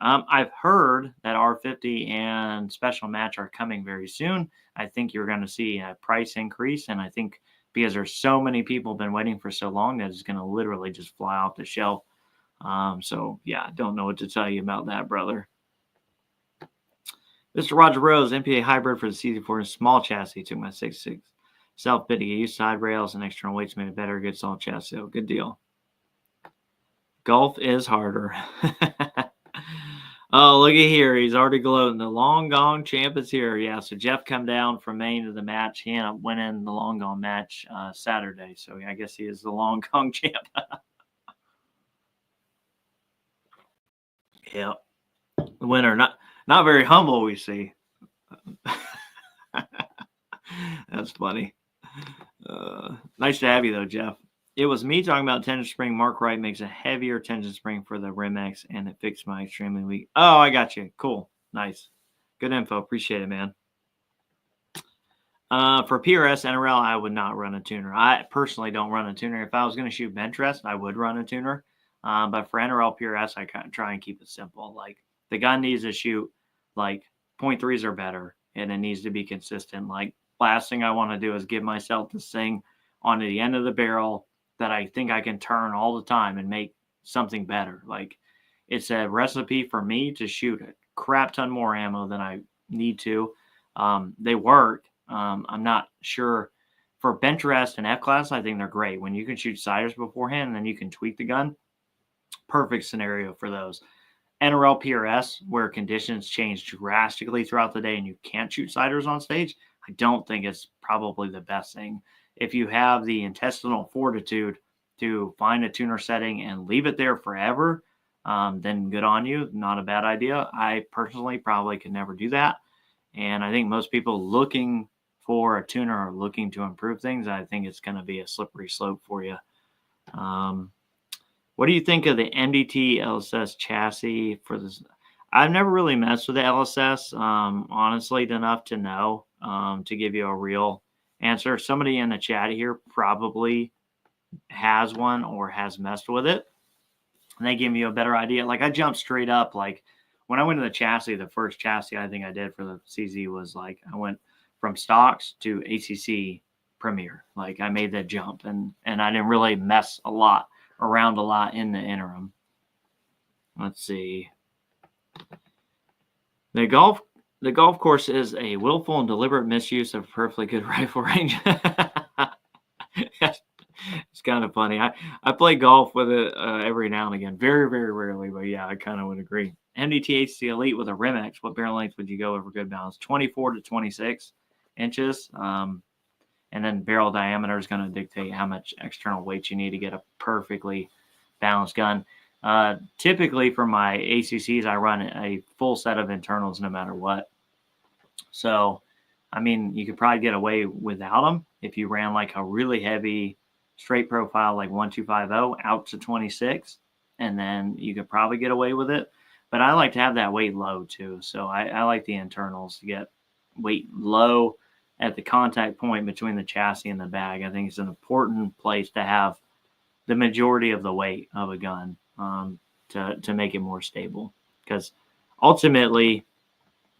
I've heard that R50 and special match are coming very soon. I think you're going to see a price increase, and I think because there's so many people been waiting for so long that it's going to literally just fly off the shelf. So, yeah, I don't know what to tell you about that, brother. Mr. Roger Rose, MPA hybrid for the CZ4 small chassis. Took my 6.6 self-bitting. I used side rails and external weights, made it better. Good solid chassis. So good deal. Golf is harder. Oh, look at here. He's already gloating. The long gong champ is here. Yeah, so Jeff come down from Maine to the match. He ended up winning the long gong match Saturday. So I guess he is the long gong champ. Yeah. The winner. Not very humble, we see. That's funny. Nice to have you, though, Jeff. It was me talking about tension spring. Mark Wright makes a heavier tension spring for the Rim-X, and it fixed my extremely weak. Oh, I got you. Cool. Nice. Good info. Appreciate it, man. For PRS NRL, I would not run a tuner. I personally don't run a tuner. If I was going to shoot bench rest, I would run a tuner. But for NRL PRS, I kind of try and keep it simple. Like the gun needs to shoot like 0.3s or better, and it needs to be consistent. Like last thing I want to do is give myself this thing onto the end of the barrel that I think I can turn all the time and make something better. Like it's a recipe for me to shoot a crap ton more ammo than I need to. They work. I'm not sure for bench rest and F-class. I think they're great when you can shoot siders beforehand and then you can tweak the gun. Perfect scenario for those. NRL PRS, where conditions change drastically throughout the day and you can't shoot siders on stage, I don't think it's probably the best thing. If you have the intestinal fortitude to find a tuner setting and leave it there forever, then good on you. Not a bad idea. I personally probably could never do that. And I think most people looking for a tuner are looking to improve things. I think it's going to be a slippery slope for you. What do you think of the MDT LSS chassis for this? I've never really messed with the LSS, honestly, enough to know, to give you a real answer. Somebody in the chat here probably has one or has messed with it, and they give you a better idea. Like I jumped straight up. Like when I went to the chassis, the first chassis I think I did for the CZ was like I went from stocks to ACC Premier. Like I made that jump, and I didn't really mess around a lot in the interim. Let's see. The golf course is a willful and deliberate misuse of perfectly good rifle range. It's kind of funny. I play golf with it every now and again. Very, very rarely, but yeah, I kind of would agree. MDT HC Elite with a Rim-X, what barrel length would you go over good balance? 24 to 26 inches. And then barrel diameter is going to dictate how much external weight you need to get a perfectly balanced gun. Typically for my ACCs, I run a full set of internals no matter what. So, I mean, you could probably get away without them if you ran like a really heavy straight profile like 1250 out to 26, and then you could probably get away with it. But I like to have that weight low too. So I like the internals to get weight low at the contact point between the chassis and the bag. I think it's an important place to have the majority of the weight of a gun to make it more stable. Because ultimately,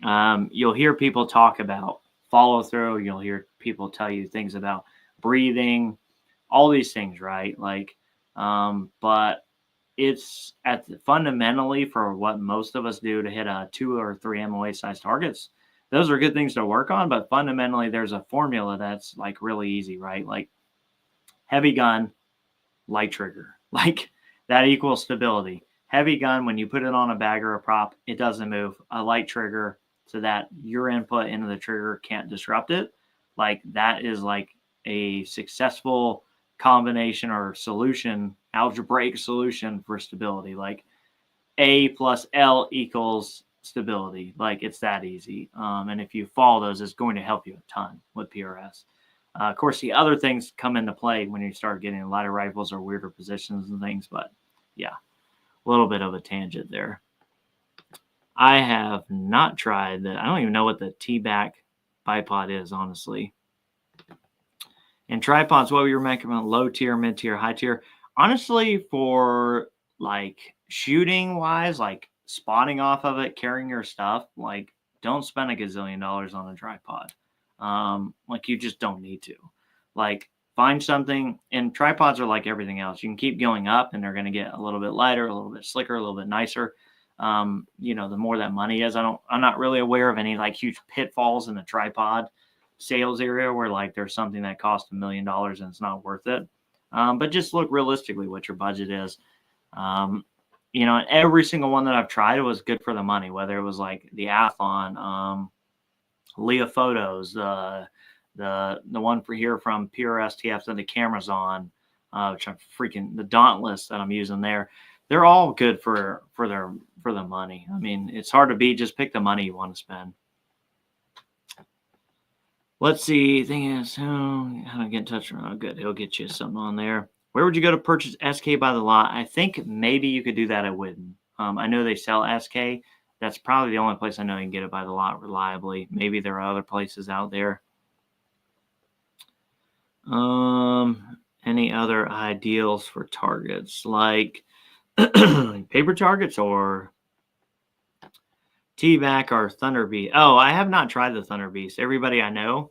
you'll hear people talk about follow through. You'll hear people tell you things about breathing, all these things, right? Like, but it's fundamentally for what most of us do to hit a 2 or 3 MOA size targets. Those are good things to work on, but fundamentally there's a formula that's like really easy, right? Like heavy gun, light trigger, like that equals stability. Heavy gun, when you put it on a bag or a prop, it doesn't move. A light trigger, so that your input into the trigger can't disrupt it. Like that is like a successful combination or solution, algebraic solution for stability. Like A plus L equals stability. Like it's that easy. And if you follow those, it's going to help you a ton with PRS. Of course, the other things come into play when you start getting lighter rifles or weirder positions and things. But yeah, a little bit of a tangent there. I have not tried that. I don't even know what the T-back bipod is, honestly. And tripods, what we were making about low tier, mid tier, high tier. Honestly, for like shooting wise, like spotting off of it, carrying your stuff, like don't spend $1 gazillion on a tripod. Like you just don't need to. Like find something, and tripods are like everything else. You can keep going up and they're going to get a little bit lighter, a little bit slicker, a little bit nicer. You know, the more that money is. I'm not really aware of any like huge pitfalls in the tripod sales area where like there's something that costs $1 million and it's not worth it. But just look realistically what your budget is. You know, and every single one that I've tried was good for the money, whether it was like the Athlon, Leah Photos, the one for here from PRS TF that the camera's on, which I'm freaking the Dauntless that I'm using there. They're all good for the money. I mean, it's hard to beat. Just pick the money you want to spend. Let's see. Thing is, how to get in touch? Oh, good. He'll get you something on there. Where would you go to purchase SK by the lot? I think maybe you could do that at Whitten. I know they sell SK. That's probably the only place I know you can get it by the lot reliably. Maybe there are other places out there. Any other ideals for targets like paper targets or T-back or Thunder Beast? Oh, I have not tried the Thunder Beast. Everybody I know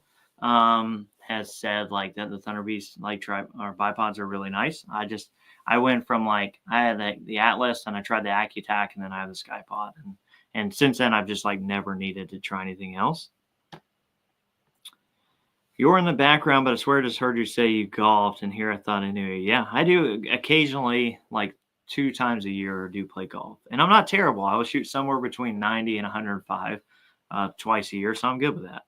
has said like that the Thunder Beast like or bipods are really nice. I went from like I had the Atlas and I tried the AccuTac and then I have the Skypod and since then I've just like never needed to try anything else. You're in the background, but I swear I just heard you say you golfed, and here I thought I knew you. Yeah, I do occasionally, like 2 times a year, do play golf. And I'm not terrible. I will shoot somewhere between 90 and 105 twice a year, so I'm good with that.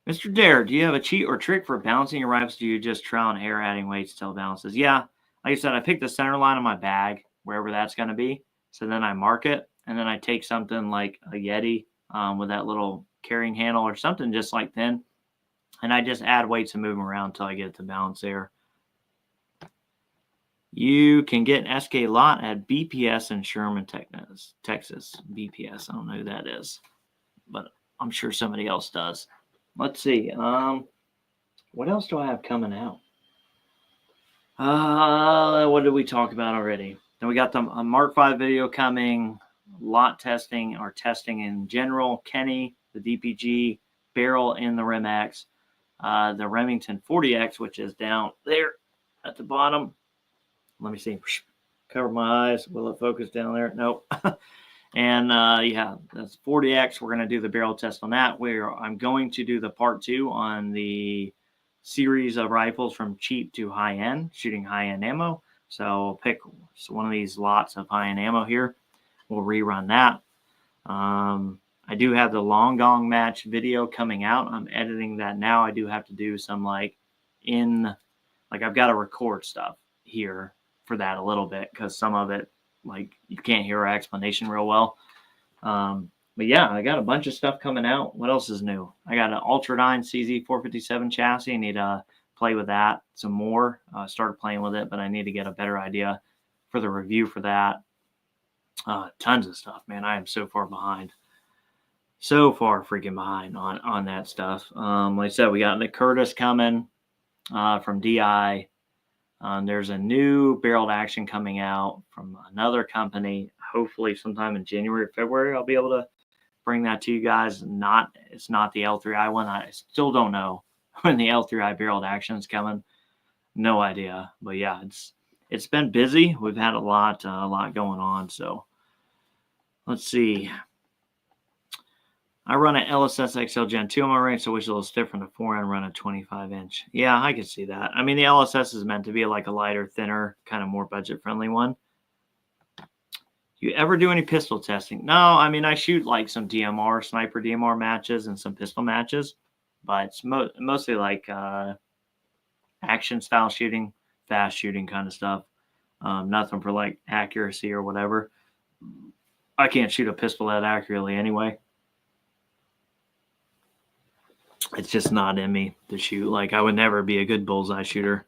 Mr. Dare, do you have a cheat or trick for balancing your rifles? Do you just trial and error adding weights till it balances? Yeah, like I said, I pick the center line of my bag, wherever that's going to be. So then I mark it, and then I take something like a Yeti with that little carrying handle or something just like thin, and I just add weights and move them around until I get it to balance there. You can get an SK lot at BPS in Sherman, Texas. BPS, I don't know who that is, but I'm sure somebody else does. Let's see. What else do I have coming out? What did we talk about already? Then we got the Mark V video coming, lot testing or testing in general, Kenny, the DPG, barrel in the Rim-X, the Remington 40X, which is down there at the bottom. Let me see. Cover my eyes. Will it focus down there? Nope. And yeah, that's 40X. We're going to do the barrel test on that. I'm going to do the part 2 on the series of rifles from cheap to high end, shooting high end ammo. So I'll pick one of these lots of high end ammo here. We'll rerun that. I I do have the Long Gong match video coming out. I'm editing that now. I do have to do some like I've got to record stuff here for that a little bit because some of it, like, you can't hear our explanation real well. But yeah, I got a bunch of stuff coming out. What else is new? I got an Ultradyne CZ457 chassis. I need to play with that some more. Started playing with it, but I need to get a better idea for the review for that. Tons of stuff, man. I am so far behind. So far freaking behind on that stuff. Like I said, we got the Curtis coming from DI. There's a new barreled action coming out from another company. Hopefully sometime in January or February, I'll be able to bring that to you guys. It's not the L3i one. I still don't know when the L3i barreled action is coming. No idea. But yeah, it's been busy. We've had a lot going on. So let's see. I run an LSS XL Gen 2 on my range, so I wish it was different. The 4 and run a 25-inch. Yeah, I can see that. I mean, the LSS is meant to be like a lighter, thinner, kind of more budget-friendly one. You ever do any pistol testing? No, I mean, I shoot like some DMR, sniper DMR matches and some pistol matches, but it's mostly like action-style shooting, fast shooting kind of stuff. Nothing for like accuracy or whatever. I can't shoot a pistol that accurately anyway. It's just not in me to shoot. Like, I would never be a good bullseye shooter.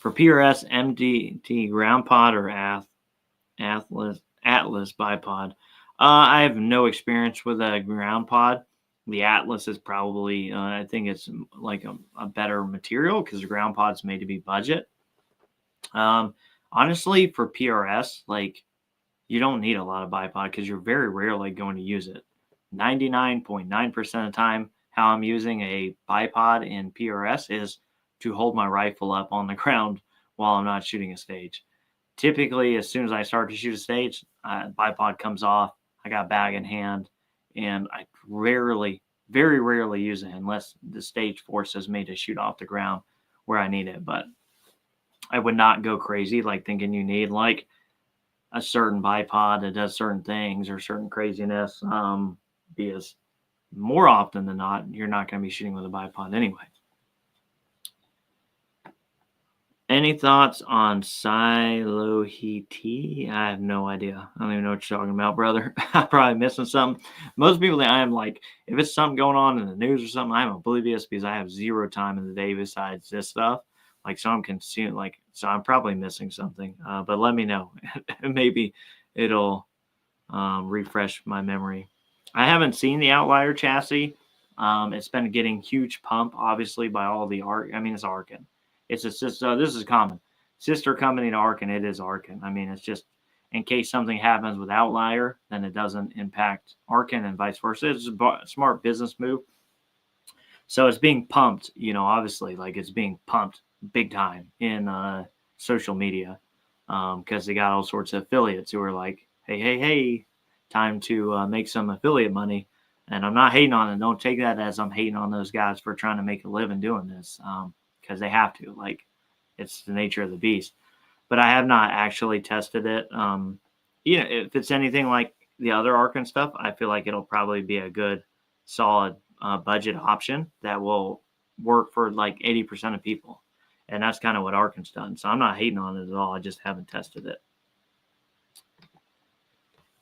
For PRS, MDT ground pod or Atlas bipod. I have no experience with a ground pod. The Atlas is probably, I think it's like a better material because the ground pod's made to be budget. Honestly, for PRS, like, you don't need a lot of bipod because you're very rarely going to use it. 99.9% of the time, how I'm using a bipod in PRS is to hold my rifle up on the ground while I'm not shooting a stage. Typically, as soon as I start to shoot a stage, bipod comes off. I got bag in hand, and I very rarely use it unless the stage forces me to shoot off the ground where I need it. But I would not go crazy like thinking you need like a certain bipod that does certain things or certain craziness, because more often than not, you're not going to be shooting with a bipod anyway. Any thoughts on Silohiti? I have no idea. I don't even know what you're talking about, brother. I'm probably missing something. Most people that I am like, if it's something going on in the news or something, I'm oblivious because I have zero time in the day besides this stuff. Like, so I'm consumed, like, so I'm probably missing something. But let me know. Maybe it'll refresh my memory. I haven't seen the Outlier chassis. It's been getting huge pump, obviously, by all the Arc. I mean, it's Arkin. It's a sister. This is common. Sister company to Arkin. It is Arkin. I mean, it's just in case something happens with Outlier, then it doesn't impact Arkin and vice versa. It's a smart business move. So it's being pumped, you know, obviously, like it's being pumped big time in social media because they got all sorts of affiliates who are like, hey, time to make some affiliate money. And I'm not hating on it. Don't take that as I'm hating on those guys for trying to make a living doing this because they have to. Like, it's the nature of the beast. But I have not actually tested it. You know, if it's anything like the other Arkin stuff, I feel like it'll probably be a good, solid budget option that will work for like 80% of people. And that's kind of what Arkin's done. So I'm not hating on it at all. I just haven't tested it.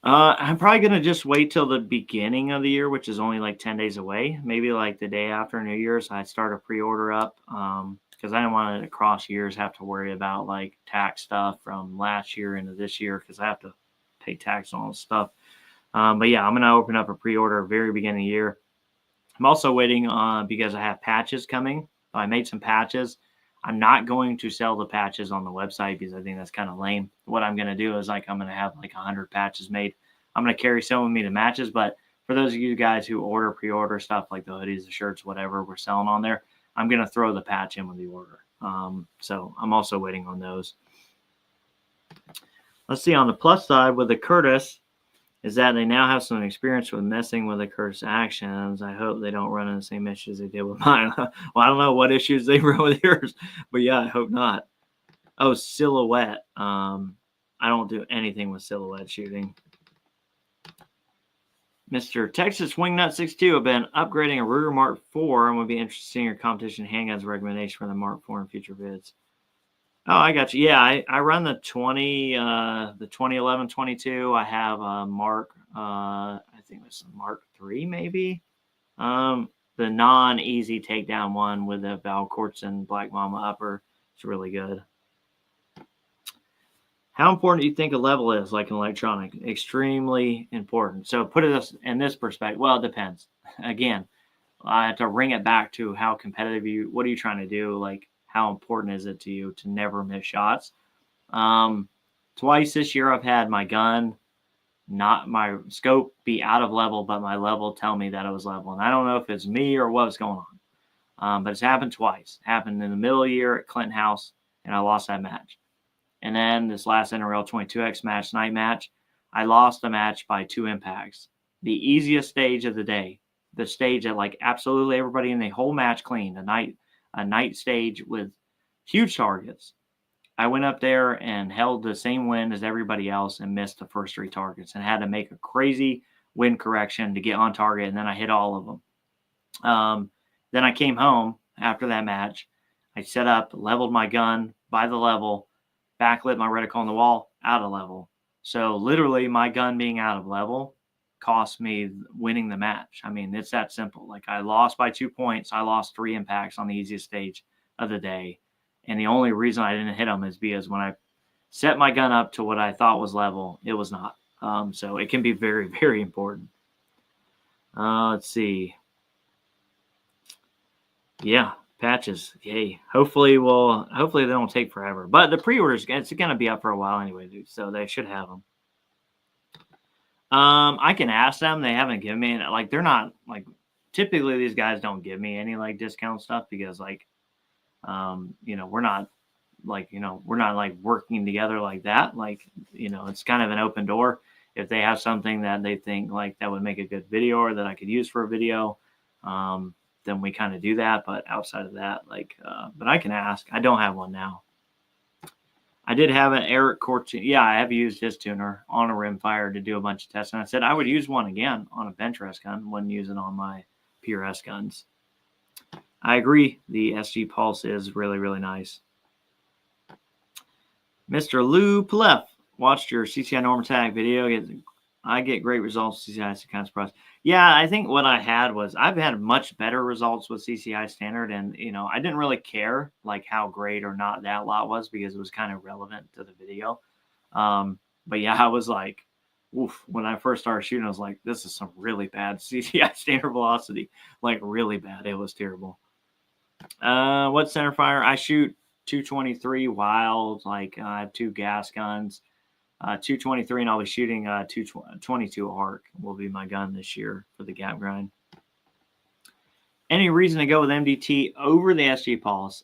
I'm probably going to just wait till the beginning of the year, which is only like 10 days away. Maybe like the day after New Year's, I'd start a pre-order up because I don't want to across years have to worry about like tax stuff from last year into this year because I have to pay tax on all this stuff. But yeah, I'm going to open up a pre-order very beginning of the year. I'm also waiting because I have patches coming. I made some patches. I'm not going to sell the patches on the website because I think that's kind of lame. What I'm going to do is like I'm going to have like 100 patches made. I'm going to carry some with me to matches. But for those of you guys who pre-order stuff like the hoodies, the shirts, whatever we're selling on there, I'm going to throw the patch in with the order. So I'm also waiting on those. Let's see, on the plus side with the Curtis is that they now have some experience with messing with the Curtis actions. I hope they don't run into the same issues they did with mine. Well, I don't know what issues they run with yours, but yeah, I hope not. Oh, silhouette. I don't do anything with silhouette shooting. Mr. Texas Wingnut62, I've been upgrading a Ruger Mark IV and would be interested in your competition handguns recommendation for the Mark IV in future vids. Oh, I got you. Yeah, I run the 2011 22. I have a Mark, I think it's a Mark III maybe. The non-easy takedown one with the Valkortsen Black Mama upper. It's really good. How important do you think a level is, like an electronic? Extremely important. So put it in this perspective. Well, it depends. Again, I have to bring it back to how competitive what are you trying to do? Like, how important is it to you to never miss shots? Twice this year I've had my gun, not my scope, be out of level, but my level tell me that it was level. And I don't know if it's me or what's going on. But it's happened twice. It happened in the middle of the year at Clinton House, and I lost that match. And then this last NRL 22X match, night match, I lost the match by 2 impacts. The easiest stage of the day, the stage that like absolutely everybody in the whole match cleaned, a night stage with huge targets. I went up there and held the same wind as everybody else and missed the first 3 targets and had to make a crazy wind correction to get on target, and then I hit all of them. Then I came home after that match. I set up, leveled my gun by the level, backlit my reticle on the wall, out of level. So literally my gun being out of level cost me winning the match. I mean, it's that simple. Like, I lost by 2 points. I lost 3 impacts on the easiest stage of the day. And the only reason I didn't hit them is because when I set my gun up to what I thought was level, it was not. So it can be very, very important. Let's see. Yeah, patches. Yay. Hopefully they don't take forever. But the pre-orders, it's going to be up for a while anyway, dude. So they should have them. I can ask them. They haven't given me, like, they're not, like, typically these guys don't give me any, like, discount stuff because, like, we're not like working together like that. Like, it's kind of an open door. If they have something that they think like that would make a good video or that I could use for a video, then we kind of do that. But outside of that, like, but I can ask. I don't have one now. I did have an Eric Cortin. Yeah, I have used his tuner on a Rimfire to do a bunch of tests. And I said I would use one again on a bench rest gun, wouldn't use it on my PRS guns. I agree. The SG Pulse is really, really nice. Mr. Lou Plef watched your CCI Norm Attack video. I get great results with CCI, so kind of surprised. Yeah, I think what I had was I've had much better results with CCI Standard, and I didn't really care like how great or not that lot was because it was kind of relevant to the video. But yeah, I was like, oof, when I first started shooting, I was like, this is some really bad CCI Standard velocity, like really bad. It was terrible. What center fire? I shoot 223 wild, like I have 2 gas guns, 223, and I'll be shooting 222 arc will be my gun this year for the gap grind. Any reason to go with MDT over the SG Pulse?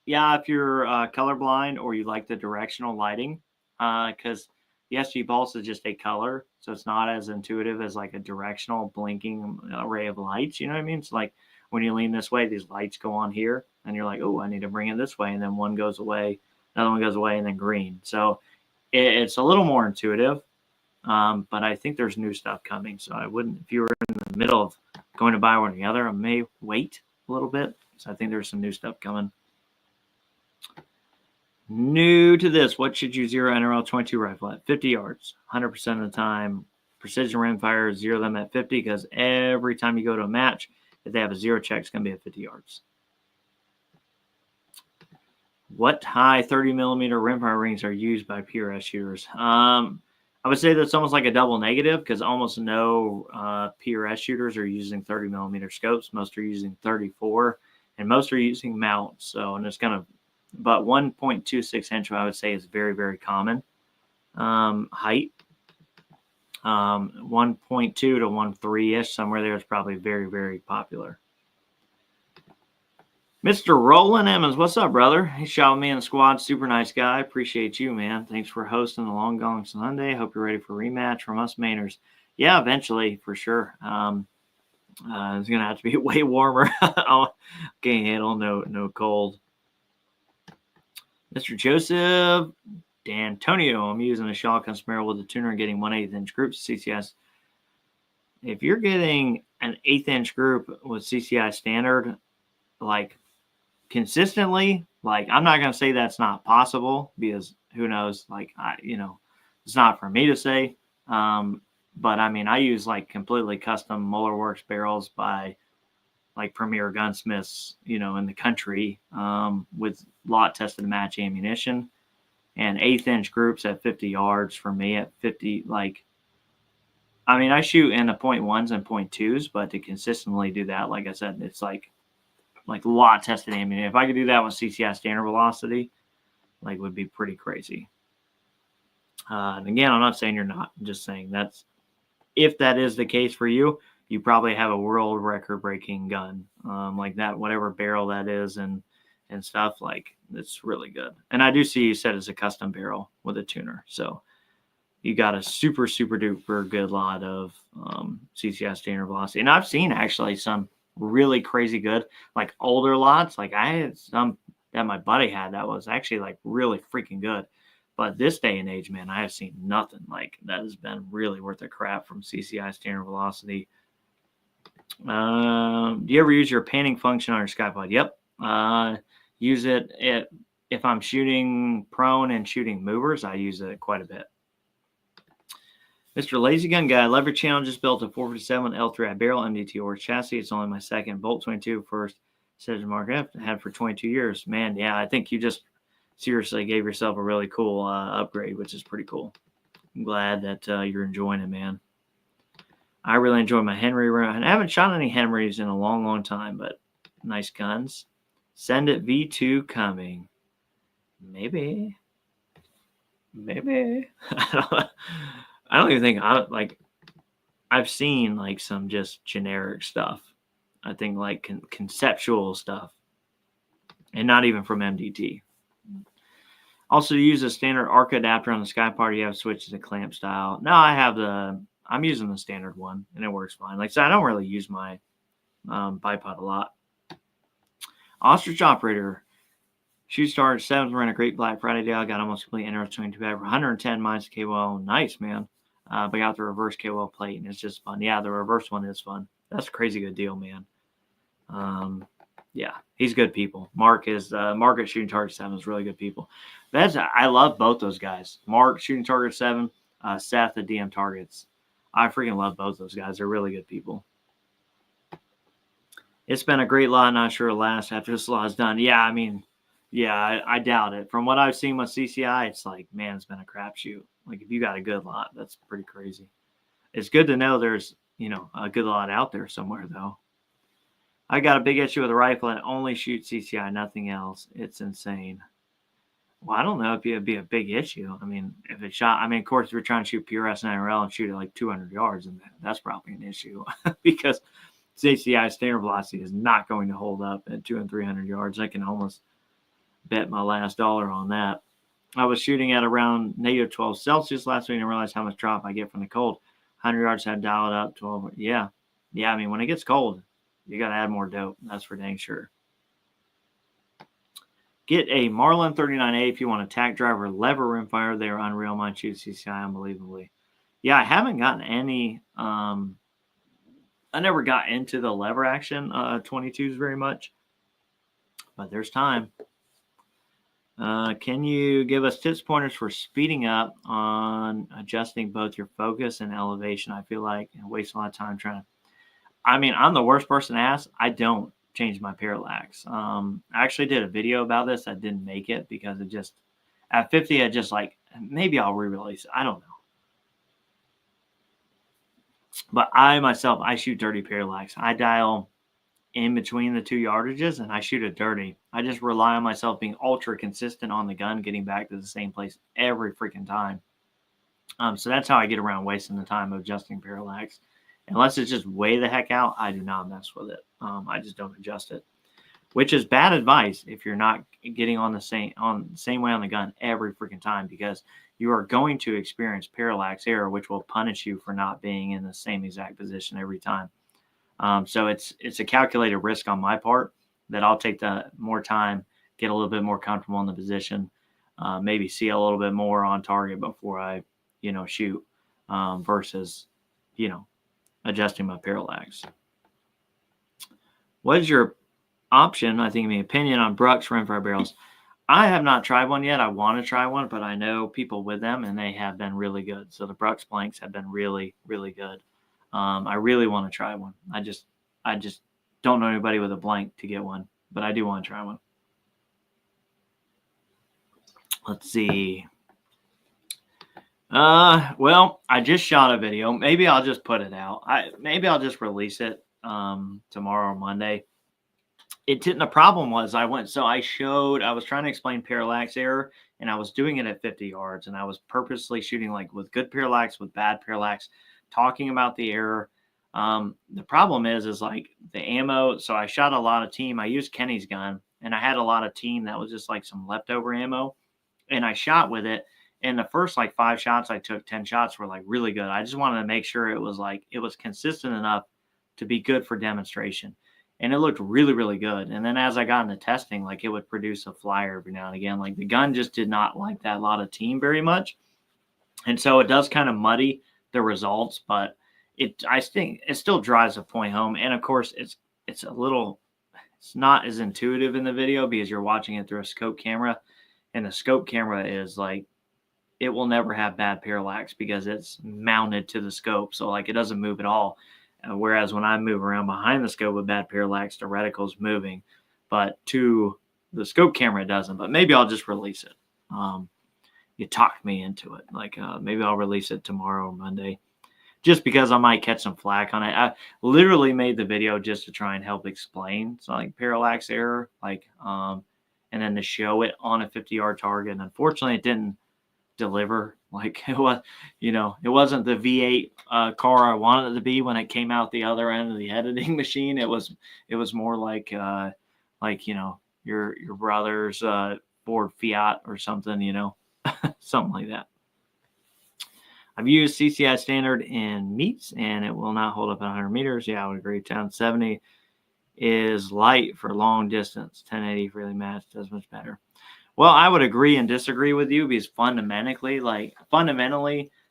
Yeah, if you're colorblind or you like the directional lighting, because the SG Pulse is just a color, so it's not as intuitive as like a directional blinking array of lights. You know what I mean? It's like when you lean this way, these lights go on here, and you're like, oh, I need to bring it this way, and then one goes away, another one goes away, and then green. So it's a little more intuitive, but I think there's new stuff coming. So I wouldn't, if you were in the middle of going to buy one or the other, I may wait a little bit. So I think there's some new stuff coming. New to this, what should you zero NRL 22 rifle at? 50 yards, 100% of the time. Precision rimfire, zero them at 50 because every time you go to a match, if they have a zero check, it's going to be at 50 yards. What high 30 millimeter rimfire rings are used by PRS shooters? I would say that's almost like a double negative because almost no PRS shooters are using 30 millimeter scopes. Most are using 34, and most are using mounts. So, and it's kind of, but 1.26 inch, I would say, is very, very common. Height, 1.2 to 1.3 ish, somewhere there is probably very, very popular. Mr. Roland Emmons, what's up, brother? He shot me in the squad. Super nice guy. Appreciate you, man. Thanks for hosting the Long Gong Sunday. Hope you're ready for a rematch from us Mainers. Yeah, eventually, for sure. It's going to have to be way warmer. Can't handle no cold. Mr. Joseph D'Antonio, I'm using a shotgun Sparrow with a tuner and getting 1/8 inch groups. CCS if you're getting an 1/8 inch group with CCI standard, like consistently, like I'm not going to say that's not possible because who knows, like it's not for me to say. But I mean, I use like completely custom Muller Works barrels by like premier gunsmiths, in the country, with lot tested match ammunition and 1/8 inch groups at 50 yards for me at 50. Like, I mean, I shoot in the 0.1s and 0.2s, but to consistently do that, like I said, it's like lot tested ammunition. If I could do that with CCI standard velocity, like would be pretty crazy. And again, I'm not saying you're not. I'm just saying if that is the case for you, you probably have a world record breaking gun, like that, whatever barrel that is, and stuff. Like, it's really good. And I do see you said it's a custom barrel with a tuner, so you got a super super duper good lot of CCI standard velocity. And I've seen actually some really crazy good, like older lots. Like I had some that my buddy had that was actually like really freaking good. But this day and age, man, I have seen nothing like that has been really worth the crap from CCI standard velocity. Do you ever use your panning function on your skypod? Yep. Use it if I'm shooting prone and shooting movers. I use it quite a bit. Mr. Lazy Gun Guy, love your channel. Just built a 457 L3I barrel MDT or chassis. It's only my second Bolt 22 first Sedge Mark F had for 22 years. Man, yeah, I think you just seriously gave yourself a really cool upgrade, which is pretty cool. I'm glad that you're enjoying it, man. I really enjoy my Henry round. I haven't shot any Henrys in a long, long time, but nice guns. Send it V2 coming. Maybe. I don't even think I've seen like some just generic stuff. I think like conceptual stuff, and not even from MDT. Also, use a standard ARC adapter on the Skypod. You have switches to clamp style. No, I'm using the standard one, and it works fine. Like I said, I don't really use my bipod a lot. Ostrich Operator. Shoot Star 7th. We're in a great Black Friday deal. I got almost complete NR 22 bag for 110 minus KOL. Nice, man. But got the reverse KOL plate, and it's just fun. Yeah, the reverse one is fun. That's a crazy good deal, man. Yeah, he's good people. Mark at Shooting Target 7 is really good people. I love both those guys. Mark, Shooting Target 7, Seth at DM Targets. I freaking love both those guys. They're really good people. It's been a great lot. Not sure it'll last after this lot is done. Yeah, I mean, yeah, I doubt it. From what I've seen with CCI, it's like, man, it's been a crapshoot. Like, if you got a good lot, that's pretty crazy. It's good to know there's, a good lot out there somewhere, though. I got a big issue with a rifle and only shoot CCI, nothing else. It's insane. Well, I don't know if it'd be a big issue. I mean, if it shot, of course, if you're trying to shoot PRS and NRL and shoot at like 200 yards, and that's probably an issue because CCI standard velocity is not going to hold up at 200 and 300 yards. I can almost bet my last dollar on that. I was shooting at around -12 Celsius last week and realized how much drop I get from the cold. 100 yards had dialed up 12. Yeah. I mean, when it gets cold, you got to add more dope. That's for dang sure. Get a Marlin 39A if you want a tack driver lever rimfire. They're unreal. Mine shoot CCI unbelievably. Yeah, I haven't gotten any. I never got into the lever action 22s very much, but there's time. Can you give us tips, pointers for speeding up on adjusting both your focus and elevation? I feel like I waste a lot of time trying to. I mean, I'm the worst person to ask. I don't change my parallax. I actually did a video about this. I didn't make it because it just, at 50, I just like, maybe I'll re-release it. I don't know. But I shoot dirty parallax. I dial in between the 2 yardages and I shoot it dirty. I just rely on myself being ultra consistent on the gun, getting back to the same place every freaking time. So that's how I get around wasting the time of adjusting parallax. Unless it's just way the heck out, I do not mess with it. I just don't adjust it, which is bad advice if you're not getting on the same way on the gun every freaking time, because you are going to experience parallax error, which will punish you for not being in the same exact position every time. So it's a calculated risk on my part that I'll take the more time, get a little bit more comfortable in the position, maybe see a little bit more on target before I, shoot, versus, adjusting my parallax. What is your opinion on Brooks Rimfire barrels? I have not tried one yet. I want to try one, but I know people with them, and they have been really good. So the Brooks blanks have been really, really good. I really want to try one. I just don't know anybody with a blank to get one, but I do want to try one. Let's see. Well, I just shot a video. Maybe I'll just put it out. Maybe I'll just release it tomorrow or Monday. The problem was I was trying to explain parallax error, and I was doing it at 50 yards, and I was purposely shooting like with good parallax, with bad parallax, talking about the error. The problem is like the ammo. So I shot a lot of team. I used Kenny's gun, and I had a lot of team that was just like some leftover ammo, and I shot with it. And the first like 5 shots I took, 10 shots were like really good. I just wanted to make sure it was consistent enough to be good for demonstration. And it looked really, really good. And then as I got into testing, like it would produce a flyer every now and again. Like the gun just did not like that lot of team very much. And so it does kind of muddy the results, but I think it still drives a point home. And of course it's not as intuitive in the video because you're watching it through a scope camera, and the scope camera is like, it will never have bad parallax because it's mounted to the scope. So like it doesn't move at all. Whereas when I move around behind the scope with bad parallax, the reticle's moving, but to the scope camera, it doesn't. But maybe I'll just release it. You talked me into it. Like maybe I'll release it tomorrow or Monday, just because I might catch some flack on it. I literally made the video just to try and help explain like parallax error, like and then to show it on a 50-yard target. And unfortunately, it didn't deliver. Like it was, it wasn't the V8 car I wanted it to be when it came out the other end of the editing machine. It was more like your brother's Ford Fiat or something, something like that. I've used CCI standard in meets, and it will not hold up at 100 meters. Yeah, I would agree. 1070 is light for long distance. 1080 really matched, does much better. Well, I would agree and disagree with you because fundamentally,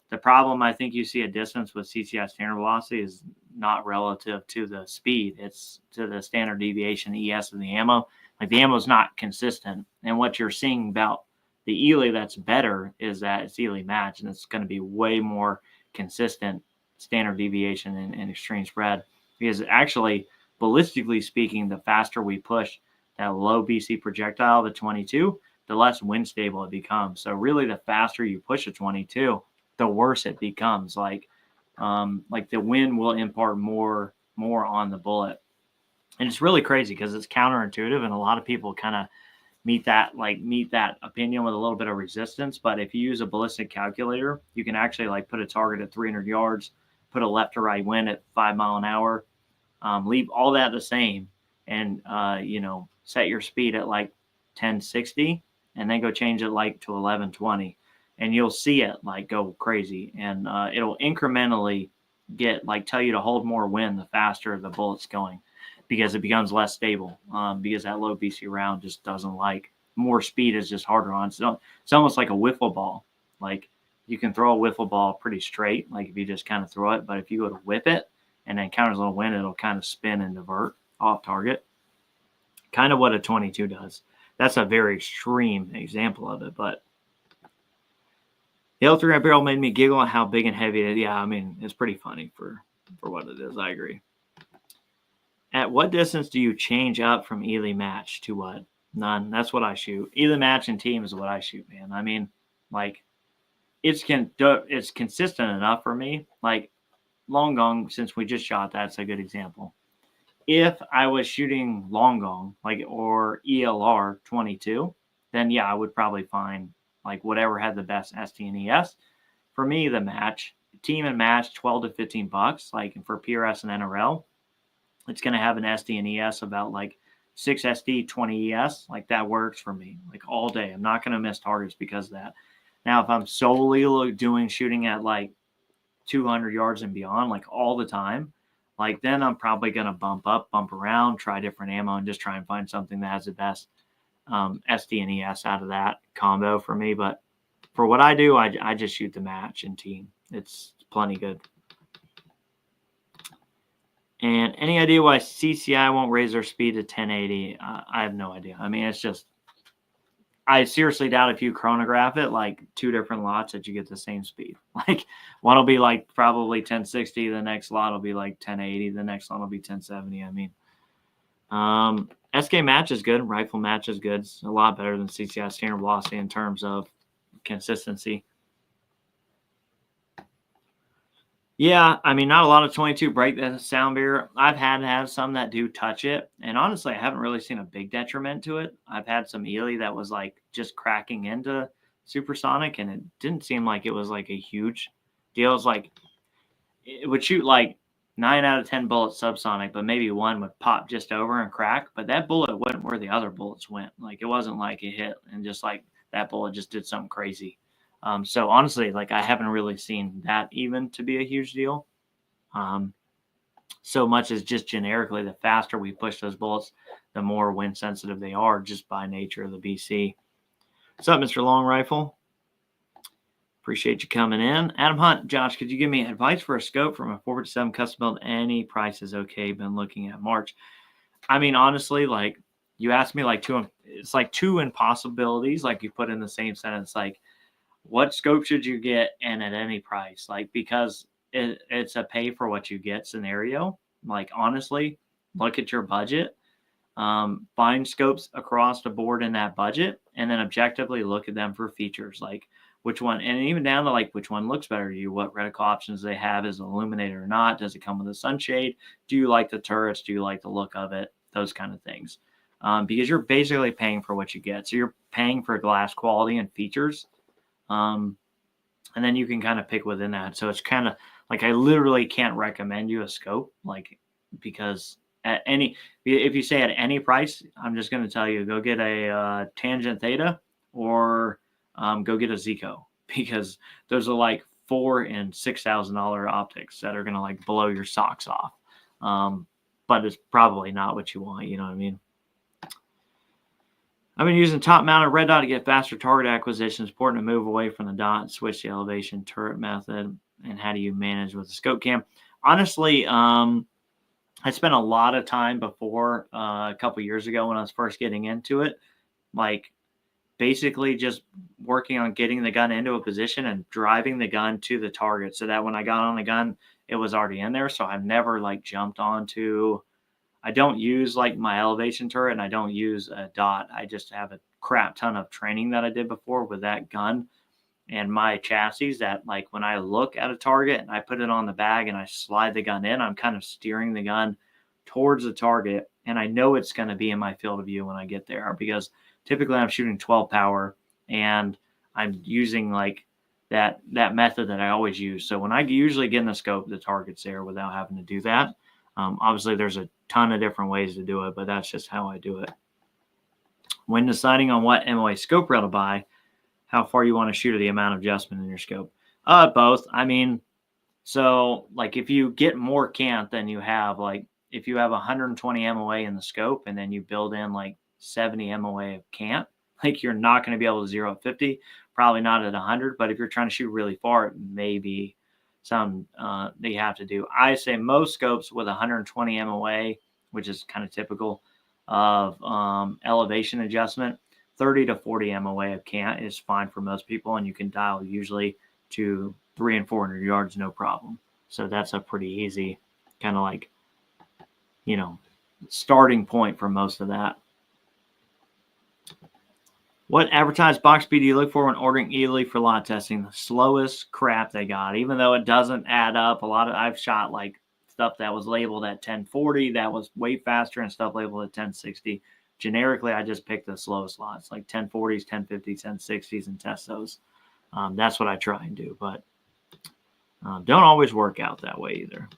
the problem I think you see a distance with CCI standard velocity is not relative to the speed. It's to the standard deviation ES of the ammo. Like the ammo is not consistent. And what you're seeing about the Ely that's better is that it's Ely match, and it's going to be way more consistent standard deviation and extreme spread. Because actually, ballistically speaking, the faster we push that low BC projectile, the 22, the less wind stable it becomes. So really, the faster you push a 22, the worse it becomes. Like the wind will impart more on the bullet, and it's really crazy because it's counterintuitive, and a lot of people kind of meet that opinion with a little bit of resistance. But if you use a ballistic calculator, you can actually like put a target at 300 yards, put a left to right wind at 5 miles an hour, leave all that the same, and set your speed at like 1060. And then go change it like to 1120, and you'll see it like go crazy, and it'll incrementally tell you to hold more wind the faster the bullet's going, because it becomes less stable. Because that low BC round just doesn't like more speed is just harder on. So it's almost like a wiffle ball. Like you can throw a wiffle ball pretty straight, like if you just kind of throw it, but if you go to whip it and then counters a little wind, it'll kind of spin and divert off target. Kind of what a 22 does. That's a very extreme example of it, but the L3 barrel made me giggle at how big and heavy it is. Yeah, I mean, it's pretty funny for what it is. I agree. At what distance do you change up from Ely match to what? None. That's what I shoot. Ely match and team is what I shoot, man. I mean, like, it's consistent enough for me. Like, long gong, since we just shot, that's a good example. If I was shooting long gong, or ELR 22, then yeah, I would probably find like whatever had the best ST and ES. For me, the team and match, $12 to $15. Like for PRS and NRL, it's going to have an SD and ES about like 6 SD, 20 ES. Like that works for me, like all day. I'm not going to miss targets because of that. Now, if I'm solely shooting at like 200 yards and beyond, like all the time, like then I'm probably going to bump around, try different ammo, and just try and find something that has the best SD and ES out of that combo for me. But for what I do, I just shoot the match and team. It's plenty good. And any idea why CCI won't raise their speed to 1080? I have no idea. I mean, it's just, I seriously doubt if you chronograph it like 2 different lots that you get the same speed. Like one will be like probably 1060, the next lot will be like 1080, the next lot will be 1070. I mean, SK match is good, rifle match is good. It's a lot better than CCI standard velocity in terms of consistency. Yeah, I mean, not a lot of 22 break the sound barrier. I've had some that do touch it, and honestly, I haven't really seen a big detriment to it. I've had some Ely that was like just cracking into supersonic, and it didn't seem like it was like a huge deal. It's like it would shoot like 9 out of 10 bullets subsonic, but maybe one would pop just over and crack. But that bullet went where the other bullets went. Like it wasn't like it hit and just like that bullet just did something crazy. So honestly, like I haven't really seen that even to be a huge deal. So much as just generically, the faster we push those bullets, the more wind sensitive they are just by nature of the BC. What's up, Mr. Long Rifle? Appreciate you coming in. Adam Hunt, Josh, could you give me advice for a scope from a 457 custom build? Any price is okay. Been looking at March. I mean, honestly, like you asked me like it's like 2 impossibilities. Like you put in the same sentence, like what scope should you get and at any price? Like, because it's a pay for what you get scenario. Like, honestly, look at your budget, find scopes across the board in that budget, and then objectively look at them for features. Like, which one, and even down to like which one looks better to you, what reticle options they have, is it illuminated or not, does it come with a sunshade, do you like the turrets, do you like the look of it, those kind of things. Because you're basically paying for what you get. So you're paying for glass quality and features. And then you can kind of pick within that. So it's kind of like, I literally can't recommend you a scope, like, because if you say at any price, I'm just going to tell you, go get a Tangent Theta or go get a Zico, because those are like $4,000 and $6,000 optics that are going to like blow your socks off. But it's probably not what you want. You know what I mean? I've been using top mounted red dot to get faster target acquisition. It's important to move away from the dot and switch the elevation turret method. And how do you manage with the scope cam? Honestly, I spent a lot of time before a couple years ago when I was first getting into it, like basically just working on getting the gun into a position and driving the gun to the target so that when I got on the gun, it was already in there. So I've never like jumped onto, I don't use like my elevation turret and I don't use a dot. I just have a crap ton of training that I did before with that gun and my chassis, that like when I look at a target and I put it on the bag and I slide the gun in, I'm kind of steering the gun towards the target. And I know it's going to be in my field of view when I get there, because typically I'm shooting 12 power and I'm using like that method that I always use. So when I usually get in the scope, the target's there without having to do that. Obviously there's a ton of different ways to do it, but that's just how I do it. When deciding on what MOA scope rail to buy, how far you want to shoot or the amount of adjustment in your scope? Both. I mean, so like if you get more cant than you have, like if you have 120 MOA in the scope and then you build in like 70 MOA of cant, like you're not going to be able to zero at 50, probably not at 100. But if you're trying to shoot really far, it may be some that you have to do. I say most scopes with 120 MOA, which is kind of typical of elevation adjustment, 30 to 40 MOA of cant is fine for most people, and you can dial usually to 300 and 400 yards, no problem. So that's a pretty easy kind of like, you know, starting point for most of that. What advertised box speed do you look for when ordering Ely for lot testing? The slowest crap they got, even though it doesn't add up. I've shot like stuff that was labeled at 1040 that was way faster and stuff labeled at 1060. Generically, I just pick the slowest slots, like 1040s, 1050s, 1060s, and test those. That's what I try and do, but don't always work out that way either.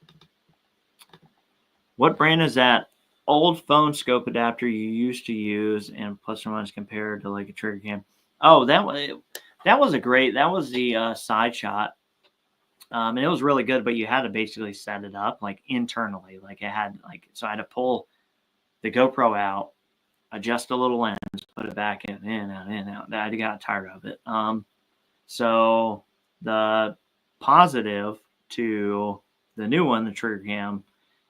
What brand is that old phone scope adapter you used to use, and plus or minus compared to like a trigger cam? Oh, that was the side shot. And it was really good, but you had to basically set it up like internally. Like it had like, so I had to pull the GoPro out, adjust a little lens, put it back in, out. I got tired of it. So the positive to the new one, the trigger cam,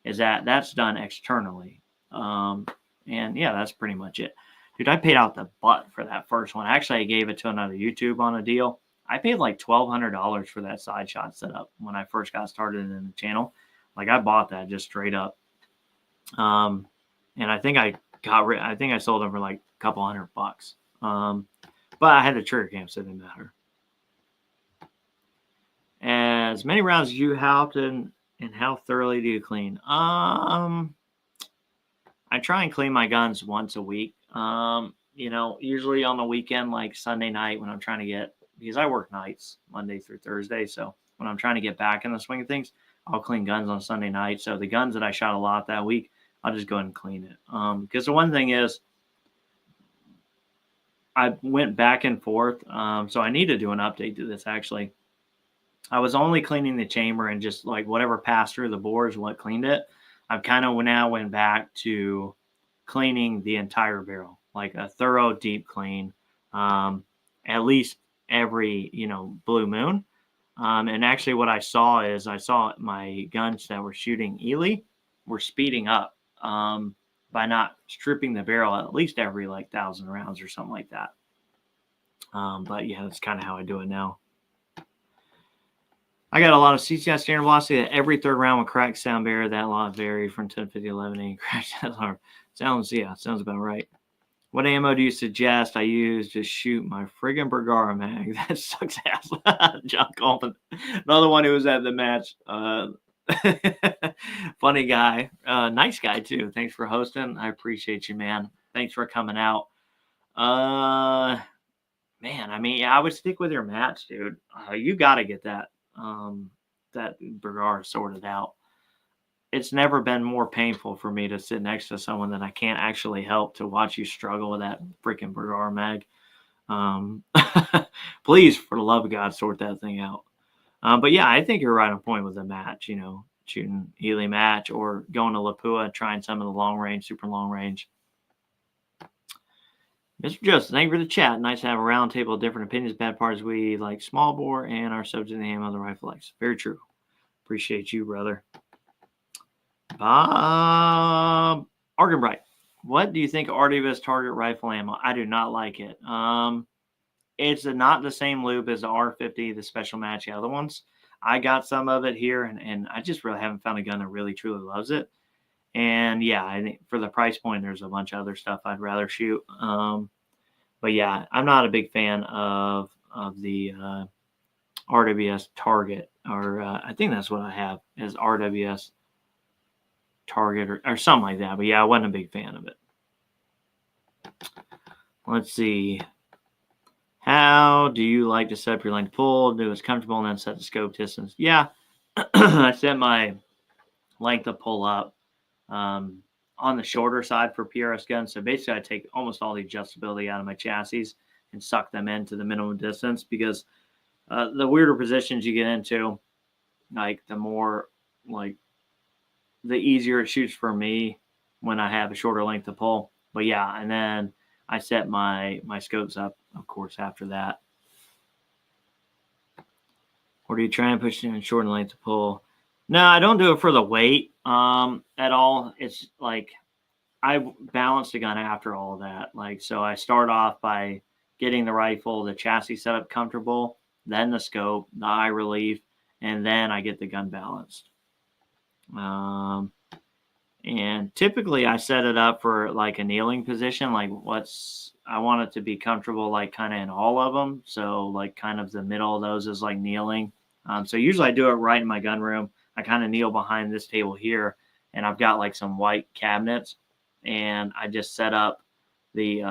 is that that's done externally. And yeah, that's pretty much it. Dude, I paid out the butt for that first one. Actually, I gave it to another YouTube on a deal. I paid like $1,200 for that side shot setup when I first got started in the channel. Like I bought that just straight up. And I think I sold them for like a couple $100. But I had the trigger cam, so it didn't matter. As many rounds as you, how often and how thoroughly do you clean? I try and clean my guns once a week. Usually on the weekend, like Sunday night when I'm trying to get, because I work nights Monday through Thursday. So when I'm trying to get back in the swing of things, I'll clean guns on Sunday night. So the guns that I shot a lot that week, I'll just go ahead and clean it. Because the one thing is, I went back and forth. So I need to do an update to this actually. I was only cleaning the chamber and just like whatever passed through the bores, what cleaned it. I've kind of now went back to cleaning the entire barrel, like a thorough deep clean, at least every, blue moon. And actually what I saw my guns that were shooting Ely were speeding up by not stripping the barrel at least every like 1,000 rounds or something like that. But yeah, that's kind of how I do it now. I got a lot of CCI standard velocity that every third round will crack sound barrier. That lot vary from 1050 to 1180. Crack sounds about right. What ammo do you suggest I use to shoot my friggin' Bergara mag? That sucks ass. John Coleman, another one who was at the match. Funny guy, nice guy too. Thanks for hosting. I appreciate you, man. Thanks for coming out. Man, I mean, I would stick with your match, dude. You got to get that Bergara sorted out. It's never been more painful for me to sit next to someone that I can't actually help to watch you struggle with that freaking Bergara mag. Please, for the love of God, sort that thing out. But yeah, I think you're right on point with the match, shooting Ely match or going to Lapua, trying some of the long range, super long range. Mr. Joseph, thank you for the chat. Nice to have a round table of different opinions. Bad parts, we like small bore and are subject to the aim of the rifle likes. Very true. Appreciate you, brother. Bob Argenbright, what do you think of RWS target rifle ammo? I do not like it. It's not the same lube as the R50, the special match, the other ones. I got some of it here, and I just really haven't found a gun that really truly loves it. And yeah, I think for the price point, there's a bunch of other stuff I'd rather shoot. But yeah, I'm not a big fan of the RWS target, or I think that's what I have as RWS target or something like that. But yeah, I wasn't a big fan of it. Let's see. How do you like to set up your length pull? Do it's comfortable and then set the scope distance. Yeah, I set my length of pull up on the shorter side for PRS guns. So basically I take almost all the adjustability out of my chassis and suck them into the minimum distance, because the weirder positions you get into, like the more like the easier it shoots for me when I have a shorter length of pull. But yeah, and then I set my scopes up, of course, after that. Or do you try and push in short length of pull? No, I don't do it for the weight at all. It's like I balance the gun after all of that. Like, so I start off by getting the rifle, the chassis set up comfortable, then the scope, the eye relief, and then I get the gun balanced. And typically I set it up for like a kneeling position. Like I want it to be comfortable, like kind of in all of them. So like kind of the middle of those is like kneeling. So usually I do it right in my gun room. I kind of kneel behind this table here, and I've got like some white cabinets, and I just set up the,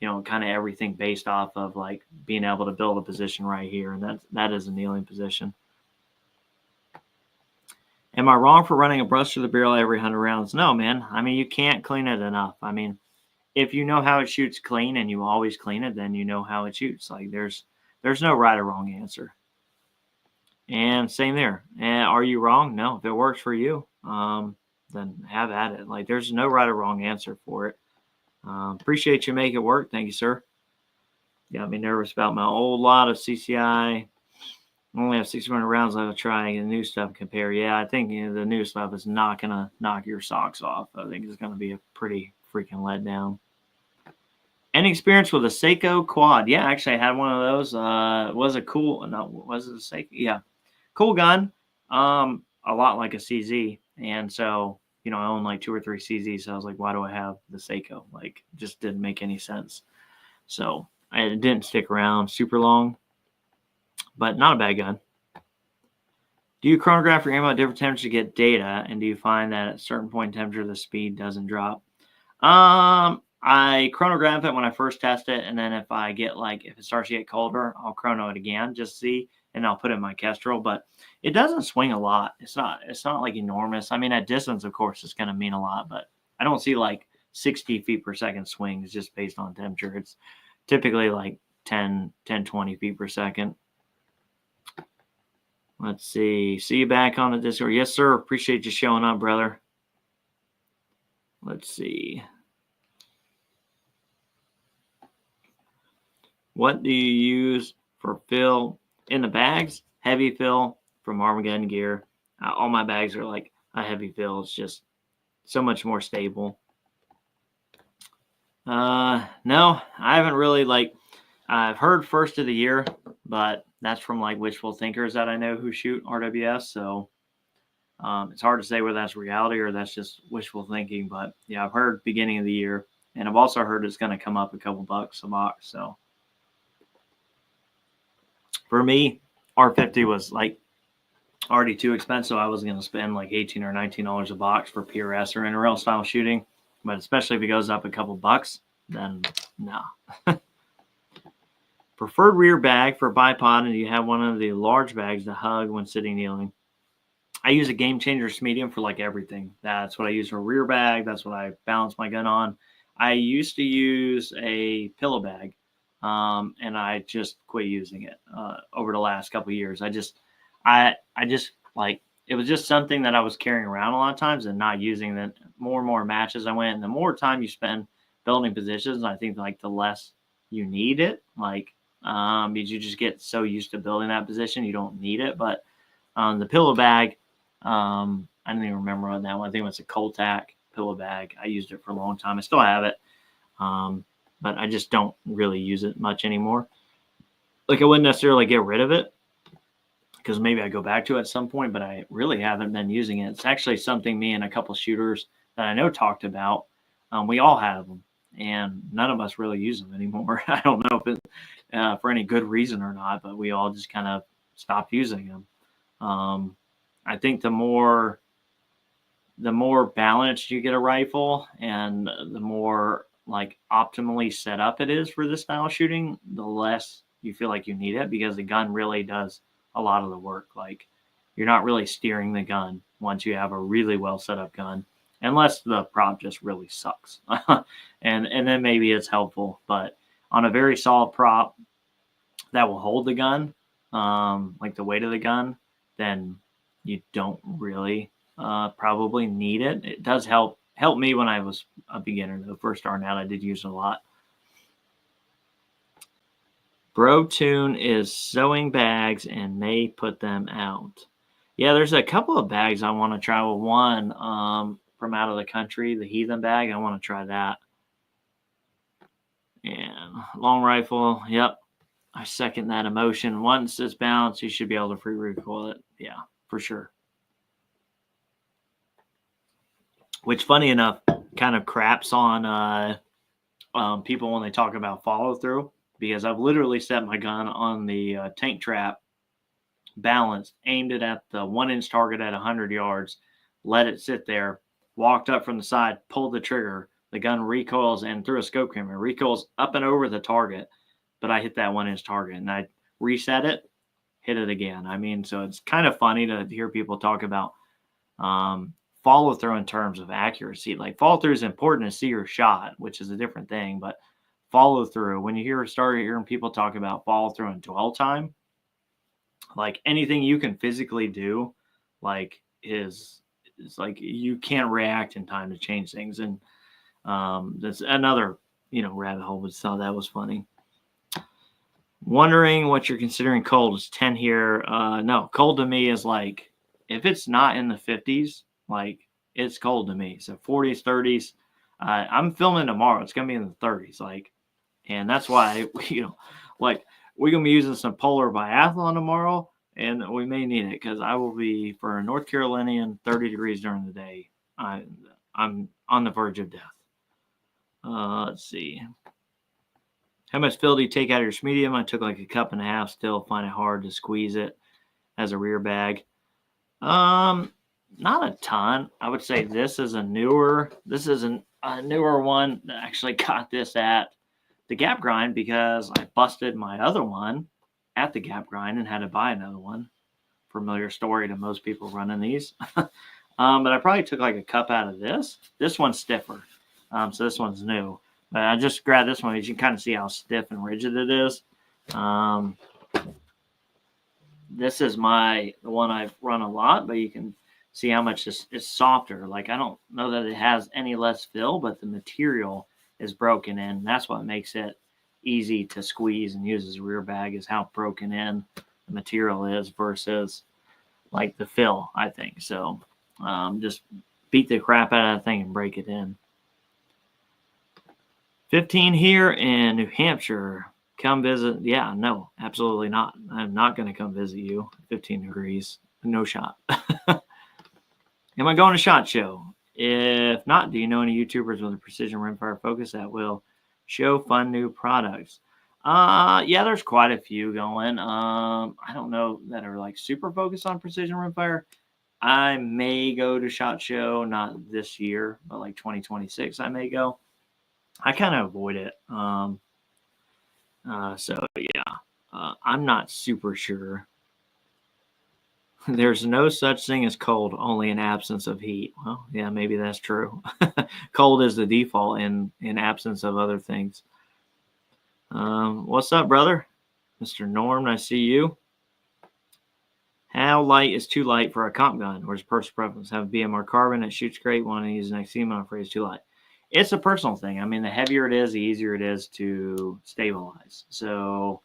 kind of everything based off of like being able to build a position right here. And that is a kneeling position. Am I wrong for running a brush through the barrel every 100 rounds? No, man. I mean, you can't clean it enough. I mean, if you know how it shoots clean and you always clean it, then you know how it shoots. Like there's no right or wrong answer. And same there. And are you wrong? No. If it works for you, then have at it. Like there's no right or wrong answer for it. Appreciate you make it work. Thank you, sir. Got me nervous about my old lot of CCI. only have 600 rounds. I'll try the new stuff and compare. Yeah, I think the new stuff is not going to knock your socks off. I think it's going to be a pretty freaking letdown. Any experience with a Seiko quad? Yeah, actually, I had one of those. Was it cool? No, was it a Seiko? Yeah, cool gun. A lot like a CZ, and so I own like 2 or 3 CZs. So I was like, why do I have the Seiko? Like, just didn't make any sense. So it didn't stick around super long, but not a bad gun. Do you chronograph your ammo at different temperatures to get data, and do you find that at a certain point in temperature the speed doesn't drop? I chronograph it when I first test it, and then if it starts to get colder, I'll chrono it again just to see, and I'll put it in my Kestrel. But it doesn't swing a lot. It's not like enormous. I mean, at distance, of course, it's going to mean a lot, but I don't see like 60 feet per second swings just based on temperature. It's typically like 10, 20 feet per second. Let's see. See you back on the Discord. Yes, sir. Appreciate you showing up, brother. Let's see. What do you use for fill in the bags? Heavy fill from Armageddon Gear. All my bags are like a heavy fill. It's just so much more stable. No, I haven't really I've heard first of the year, but that's from like wishful thinkers that I know who shoot RWS. So it's hard to say whether that's reality or that's just wishful thinking. But yeah, I've heard beginning of the year, and I've also heard it's going to come up a couple bucks a box. So for me, R50 was like already too expensive. I was going to spend like $18 or $19 a box for PRS or NRL style shooting. But especially if it goes up a couple bucks, then no. Preferred rear bag for bipod, and you have one of the large bags to hug when sitting kneeling. I use a Game Changers medium for like everything. That's what I use for a rear bag. That's what I balance my gun on. I used to use a pillow bag, and I just quit using it over the last couple of years. I just like, it was just something that I was carrying around a lot of times and not using that. More and more matches I went, and the more time you spend building positions, I think like the less you need it. Like, because you just get so used to building that position, you don't need it. But the pillow bag, I don't even remember on that one. I think it was a Coltac pillow bag. I used it for a long time. I still have it, but I just don't really use it much anymore. Like, I wouldn't necessarily get rid of it, because maybe I go back to it at some point, but I really haven't been using it. It's actually something me and a couple shooters that I know talked about. We all have them, and none of us really use them anymore. I don't know if it's for any good reason or not, but we all just kind of stopped using them. I think the more balanced you get a rifle, and the more like optimally set up it is for this style shooting, the less you feel like you need it, because the gun really does a lot of the work. Like, you're not really steering the gun once you have a really well set up gun, unless the prop just really sucks. and then maybe it's helpful, but on a very solid prop that will hold the gun, like the weight of the gun, then you don't really probably need it. It does help me when I was a beginner. The first starting out, I did use it a lot. Bro Tune is sewing bags and may put them out. Yeah, there's a couple of bags I want to try. With one from out of the country, the Heathen bag. I want to try that. And long rifle, yep. I second that emotion. Once it's balanced, you should be able to free recoil it. Yeah, for sure. Which, funny enough, kind of craps on people when they talk about follow through, because I've literally set my gun on the tank trap, balanced, aimed it at the 1-inch target at 100 yards, let it sit there, walked up from the side, pulled the trigger, the gun recoils, and through a scope camera, recoils up and over the target, but I hit that 1-inch target, and I reset it, hit it again. I mean, so it's kind of funny to hear people talk about follow through in terms of accuracy. Like, follow through is important to see your shot, which is a different thing, but follow through, when you start hearing people talk about follow through and dwell time, like, anything you can physically do, like, is like, you can't react in time to change things. And that's another rabbit hole, but thought that was funny. Wondering what you're considering cold. Is 10 here? No, cold to me is like, if it's not in the 50s, like it's cold to me. So 40s, 30s. I'm filming tomorrow. It's gonna be in the 30s, like, and that's why like we're gonna be using some polar biathlon tomorrow, and we may need it because I will be for a North Carolinian 30 degrees during the day. I'm on the verge of death. Let's see. How much fill do you take out of your medium? I took like a cup and a half. Still find it hard to squeeze it as a rear bag. Not a ton. I would say this is a newer. This is a newer one. I actually got this at the Gap Grind because I busted my other one at the Gap Grind and had to buy another one. Familiar story to most people running these. But I probably took like a cup out of this. This one's stiffer. So this one's new. But I just grabbed this one because you can kind of see how stiff and rigid it is. This is the one I've run a lot, but you can see how much it's softer. Like, I don't know that it has any less fill, but the material is broken in. That's what makes it easy to squeeze and use as a rear bag, is how broken in the material is versus like the fill, I think. So just beat the crap out of that thing and break it in. 15 here in New Hampshire. Come visit. Yeah, no, absolutely not. I'm not going to come visit you. 15 degrees. No shot. Am I going to SHOT Show? If not, do you know any YouTubers with a precision rimfire focus that will show fun new products? Yeah, there's quite a few going. I don't know that are like super focused on precision rimfire. I may go to SHOT Show, not this year, but like 2026 I may go. I kind of avoid it. So yeah, I'm not super sure. There's no such thing as cold, only an absence of heat. Well, yeah, maybe that's true. Cold is the default in absence of other things. What's up, brother? Mr. Norm, I see you. How light is too light for a comp gun? Or is personal preference? Have a BMR carbon that shoots great. Want to use an XC? I'm afraid it's too light. It's a personal thing. I mean, the heavier it is, the easier it is to stabilize. So,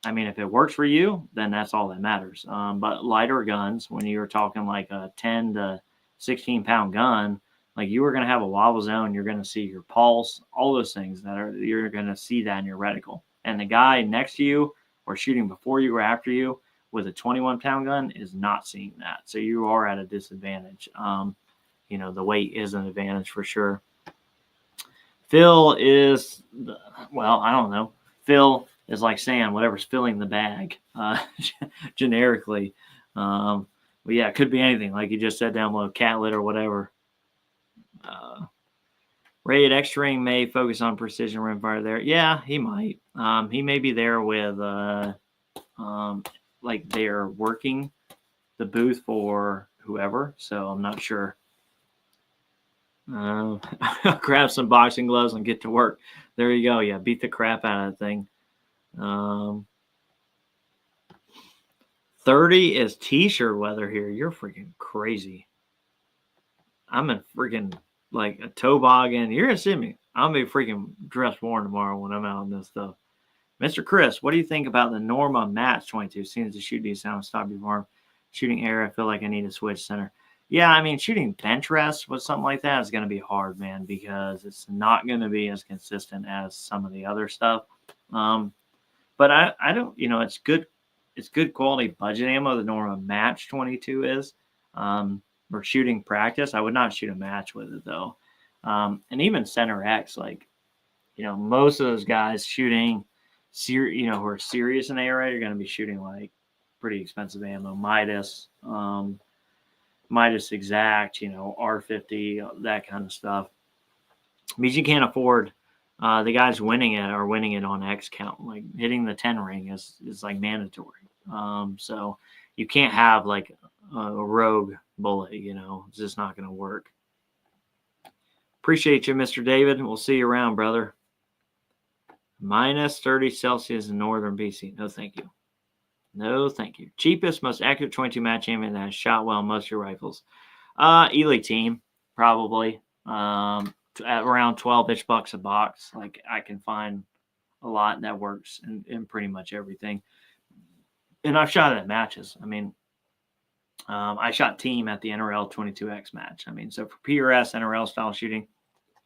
I mean, if it works for you, then that's all that matters. But lighter guns, when you're talking like a 10 to 16 pound gun, like you are going to have a wobble zone. You're going to see your pulse, all those things you're going to see that in your reticle. And the guy next to you or shooting before you or after you with a 21 pound gun is not seeing that. So you are at a disadvantage. The weight is an advantage for sure. Fill is, well, I don't know. Fill is like saying whatever's filling the bag generically. But yeah, it could be anything. Like you just said down below, cat litter or whatever. Rated X-Ring may focus on precision rimfire there. Yeah, he might. He may be there with, like they're working the booth for whoever. So I'm not sure. Grab some boxing gloves and get to work. There you go. Yeah, beat the crap out of that thing. 30 is t-shirt weather here. You're freaking crazy. I'm in freaking like a toboggan. You're gonna see me. I'll be freaking dressed warm tomorrow when I'm out on this stuff. Mr. Chris, what do you think about the Norma Match 22? Seems to shoot decent on stop before shooting air. I feel like I need to switch center. Yeah, I mean, shooting bench rest with something like that is going to be hard, man, because it's not going to be as consistent as some of the other stuff. But I don't, it's good. It's good quality budget ammo. The Norma Match 22 is. For shooting practice, I would not shoot a match with it though. And even Center X, like, most of those guys shooting, who are serious in ARA are going to be shooting like pretty expensive ammo, Midas. Midas Exact, R50, that kind of stuff. Because you can't afford the guys winning it are winning it on X count. Like hitting the 10 ring is like mandatory. So you can't have like a rogue bullet, it's just not going to work. Appreciate you, Mr. David. We'll see you around, brother. Minus 30 Celsius in northern BC. No, thank you. No, thank you. Cheapest, most accurate 22 match ammo that has shot well in most of your rifles. Elite Team, probably. At around $12-ish a box. Like I can find a lot that works in pretty much everything. And I've shot it at matches. I mean, I shot team at the NRL 22X match. I mean, so for PRS NRL style shooting,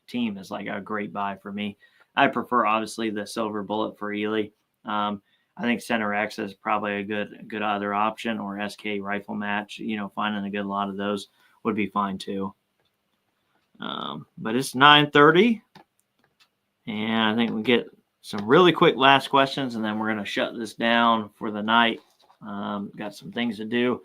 team is like a great buy for me. I prefer obviously the silver bullet for Ely. I think Center X is probably a good other option, or SK rifle match. Finding a good lot of those would be fine too. But it's 9:30, and I think we get some really quick last questions, and then we're going to shut this down for the night. Got some things to do.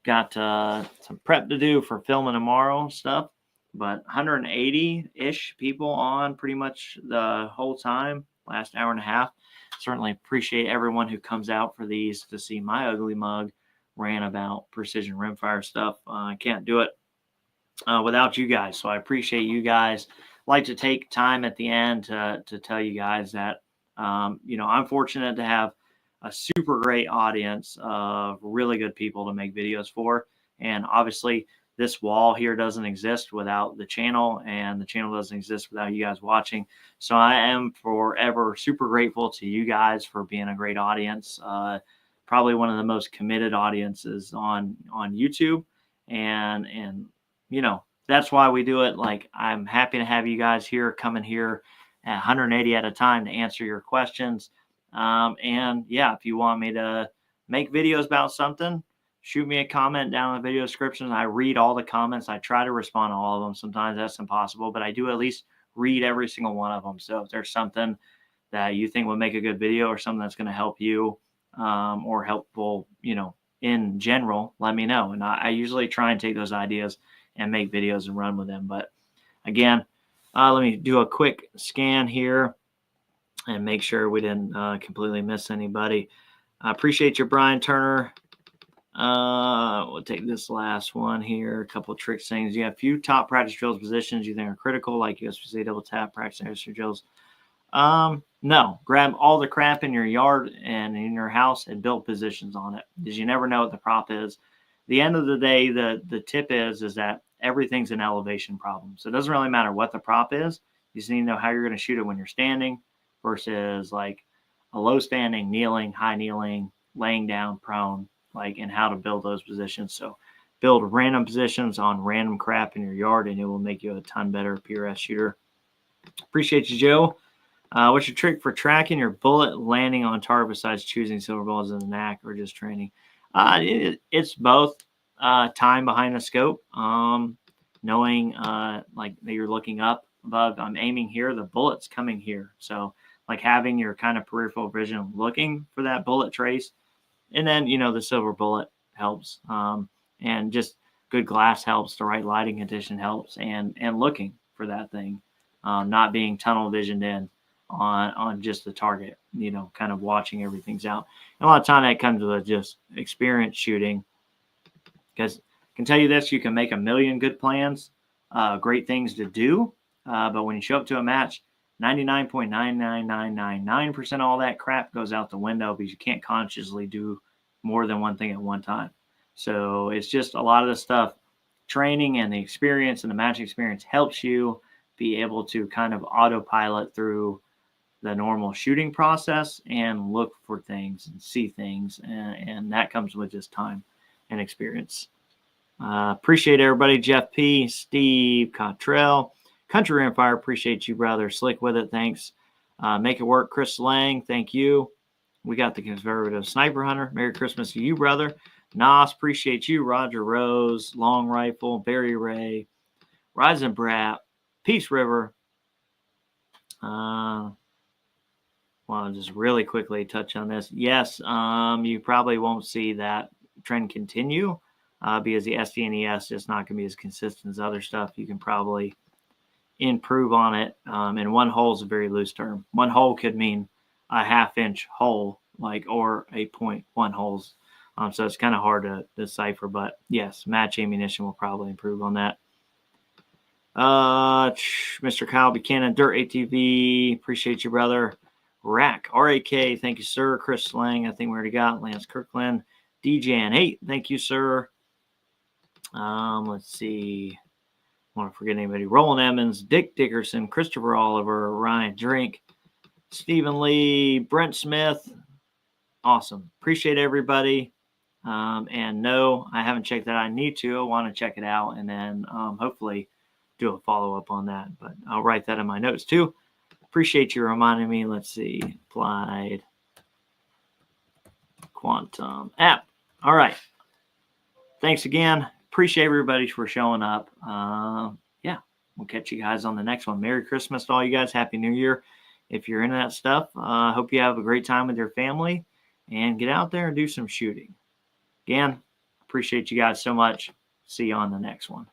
Got some prep to do for filming tomorrow stuff. But 180-ish people on pretty much the whole time, last hour and a half. Certainly appreciate everyone who comes out for these to see my ugly mug rant about precision rimfire stuff. I can't do it without you guys. So I appreciate you guys. Like to take time at the end to tell you guys that, I'm fortunate to have a super great audience of really good people to make videos for. And obviously this wall here doesn't exist without the channel, and the channel doesn't exist without you guys watching. So I am forever super grateful to you guys for being a great audience. Probably one of the most committed audiences on YouTube. And that's why we do it. Like, I'm happy to have you guys here, coming here at 180 at a time to answer your questions. And yeah, if you want me to make videos about something, shoot me a comment down in the video description. I read all the comments. I try to respond to all of them. Sometimes that's impossible, but I do at least read every single one of them. So if there's something that you think would make a good video, or something that's going to help you, or helpful, in general, let me know. And I usually try and take those ideas and make videos and run with them. But again, let me do a quick scan here and make sure we didn't completely miss anybody. I appreciate you, Brian Turner. We'll take this last one here. A couple of trick things. You have a few top practice drills positions you think are critical, like USPC double tap, practice extra drills. No, grab all the crap in your yard and in your house and build positions on it, because you never know what the prop is. The end of the day, the tip is that everything's an elevation problem. So it doesn't really matter what the prop is. You just need to know how you're going to shoot it when you're standing versus like a low standing, kneeling, high kneeling, laying down, prone, and how to build those positions. So build random positions on random crap in your yard, and it will make you a ton better PRS shooter. Appreciate you, Joe. What's your trick for tracking your bullet landing on target besides choosing silver bullets in the knack, or just training? It's both time behind the scope, knowing that you're looking up above. I'm aiming here, the bullet's coming here. So having your kind of peripheral vision looking for that bullet trace. And then, the silver bullet helps. And just good glass helps. The right lighting condition helps. And looking for that thing, not being tunnel visioned in on just the target, kind of watching everything's out. And a lot of time that comes with just experience shooting. Because I can tell you this, you can make a million good plans, great things to do. But when you show up to a match, 99.99999% all that crap goes out the window, because you can't consciously do more than one thing at one time. So it's just a lot of the stuff, training and the experience and the match experience helps you be able to kind of autopilot through the normal shooting process and look for things and see things. And that comes with just time and experience. Appreciate everybody. Jeff P, Steve Cottrell, Country Rimfire, appreciate you, brother. Slick with it, thanks. Make it work, Chris Lang, thank you. We got the Conservative Sniper Hunter. Merry Christmas to you, brother. Nos, appreciate you. Roger Rose, Long Rifle, Barry Ray, Rising Brat, Peace River. Well, I'll just really quickly touch on this. Yes, you probably won't see that trend continue because the SD&ES is not going to be as consistent as other stuff. You can probably improve on it. And one hole is a very loose term. One hole could mean a half-inch hole, or a 0.1 holes. So it's kind of hard to decipher. But yes, match ammunition will probably improve on that. Mr. Kyle Buchanan, Dirt ATV, appreciate you, brother. Rack, RAK, thank you, sir. Chris Lang, I think we already got. Lance Kirkland, DJN8, thank you, sir. Let's see. I want to forget anybody. Roland Emmons, Dick Dickerson, Christopher Oliver, Ryan Drink, Stephen Lee, Brent Smith. Awesome. Appreciate everybody. And no, I haven't checked that. I need to. I want to check it out and then hopefully do a follow-up on that. But I'll write that in my notes too. Appreciate you reminding me. Let's see. Applied Quantum app. All right. Thanks again. Appreciate everybody for showing up. Yeah, we'll catch you guys on the next one. Merry Christmas to all you guys. Happy New Year. If you're into that stuff, hope you have a great time with your family and get out there and do some shooting. Again, appreciate you guys so much. See you on the next one.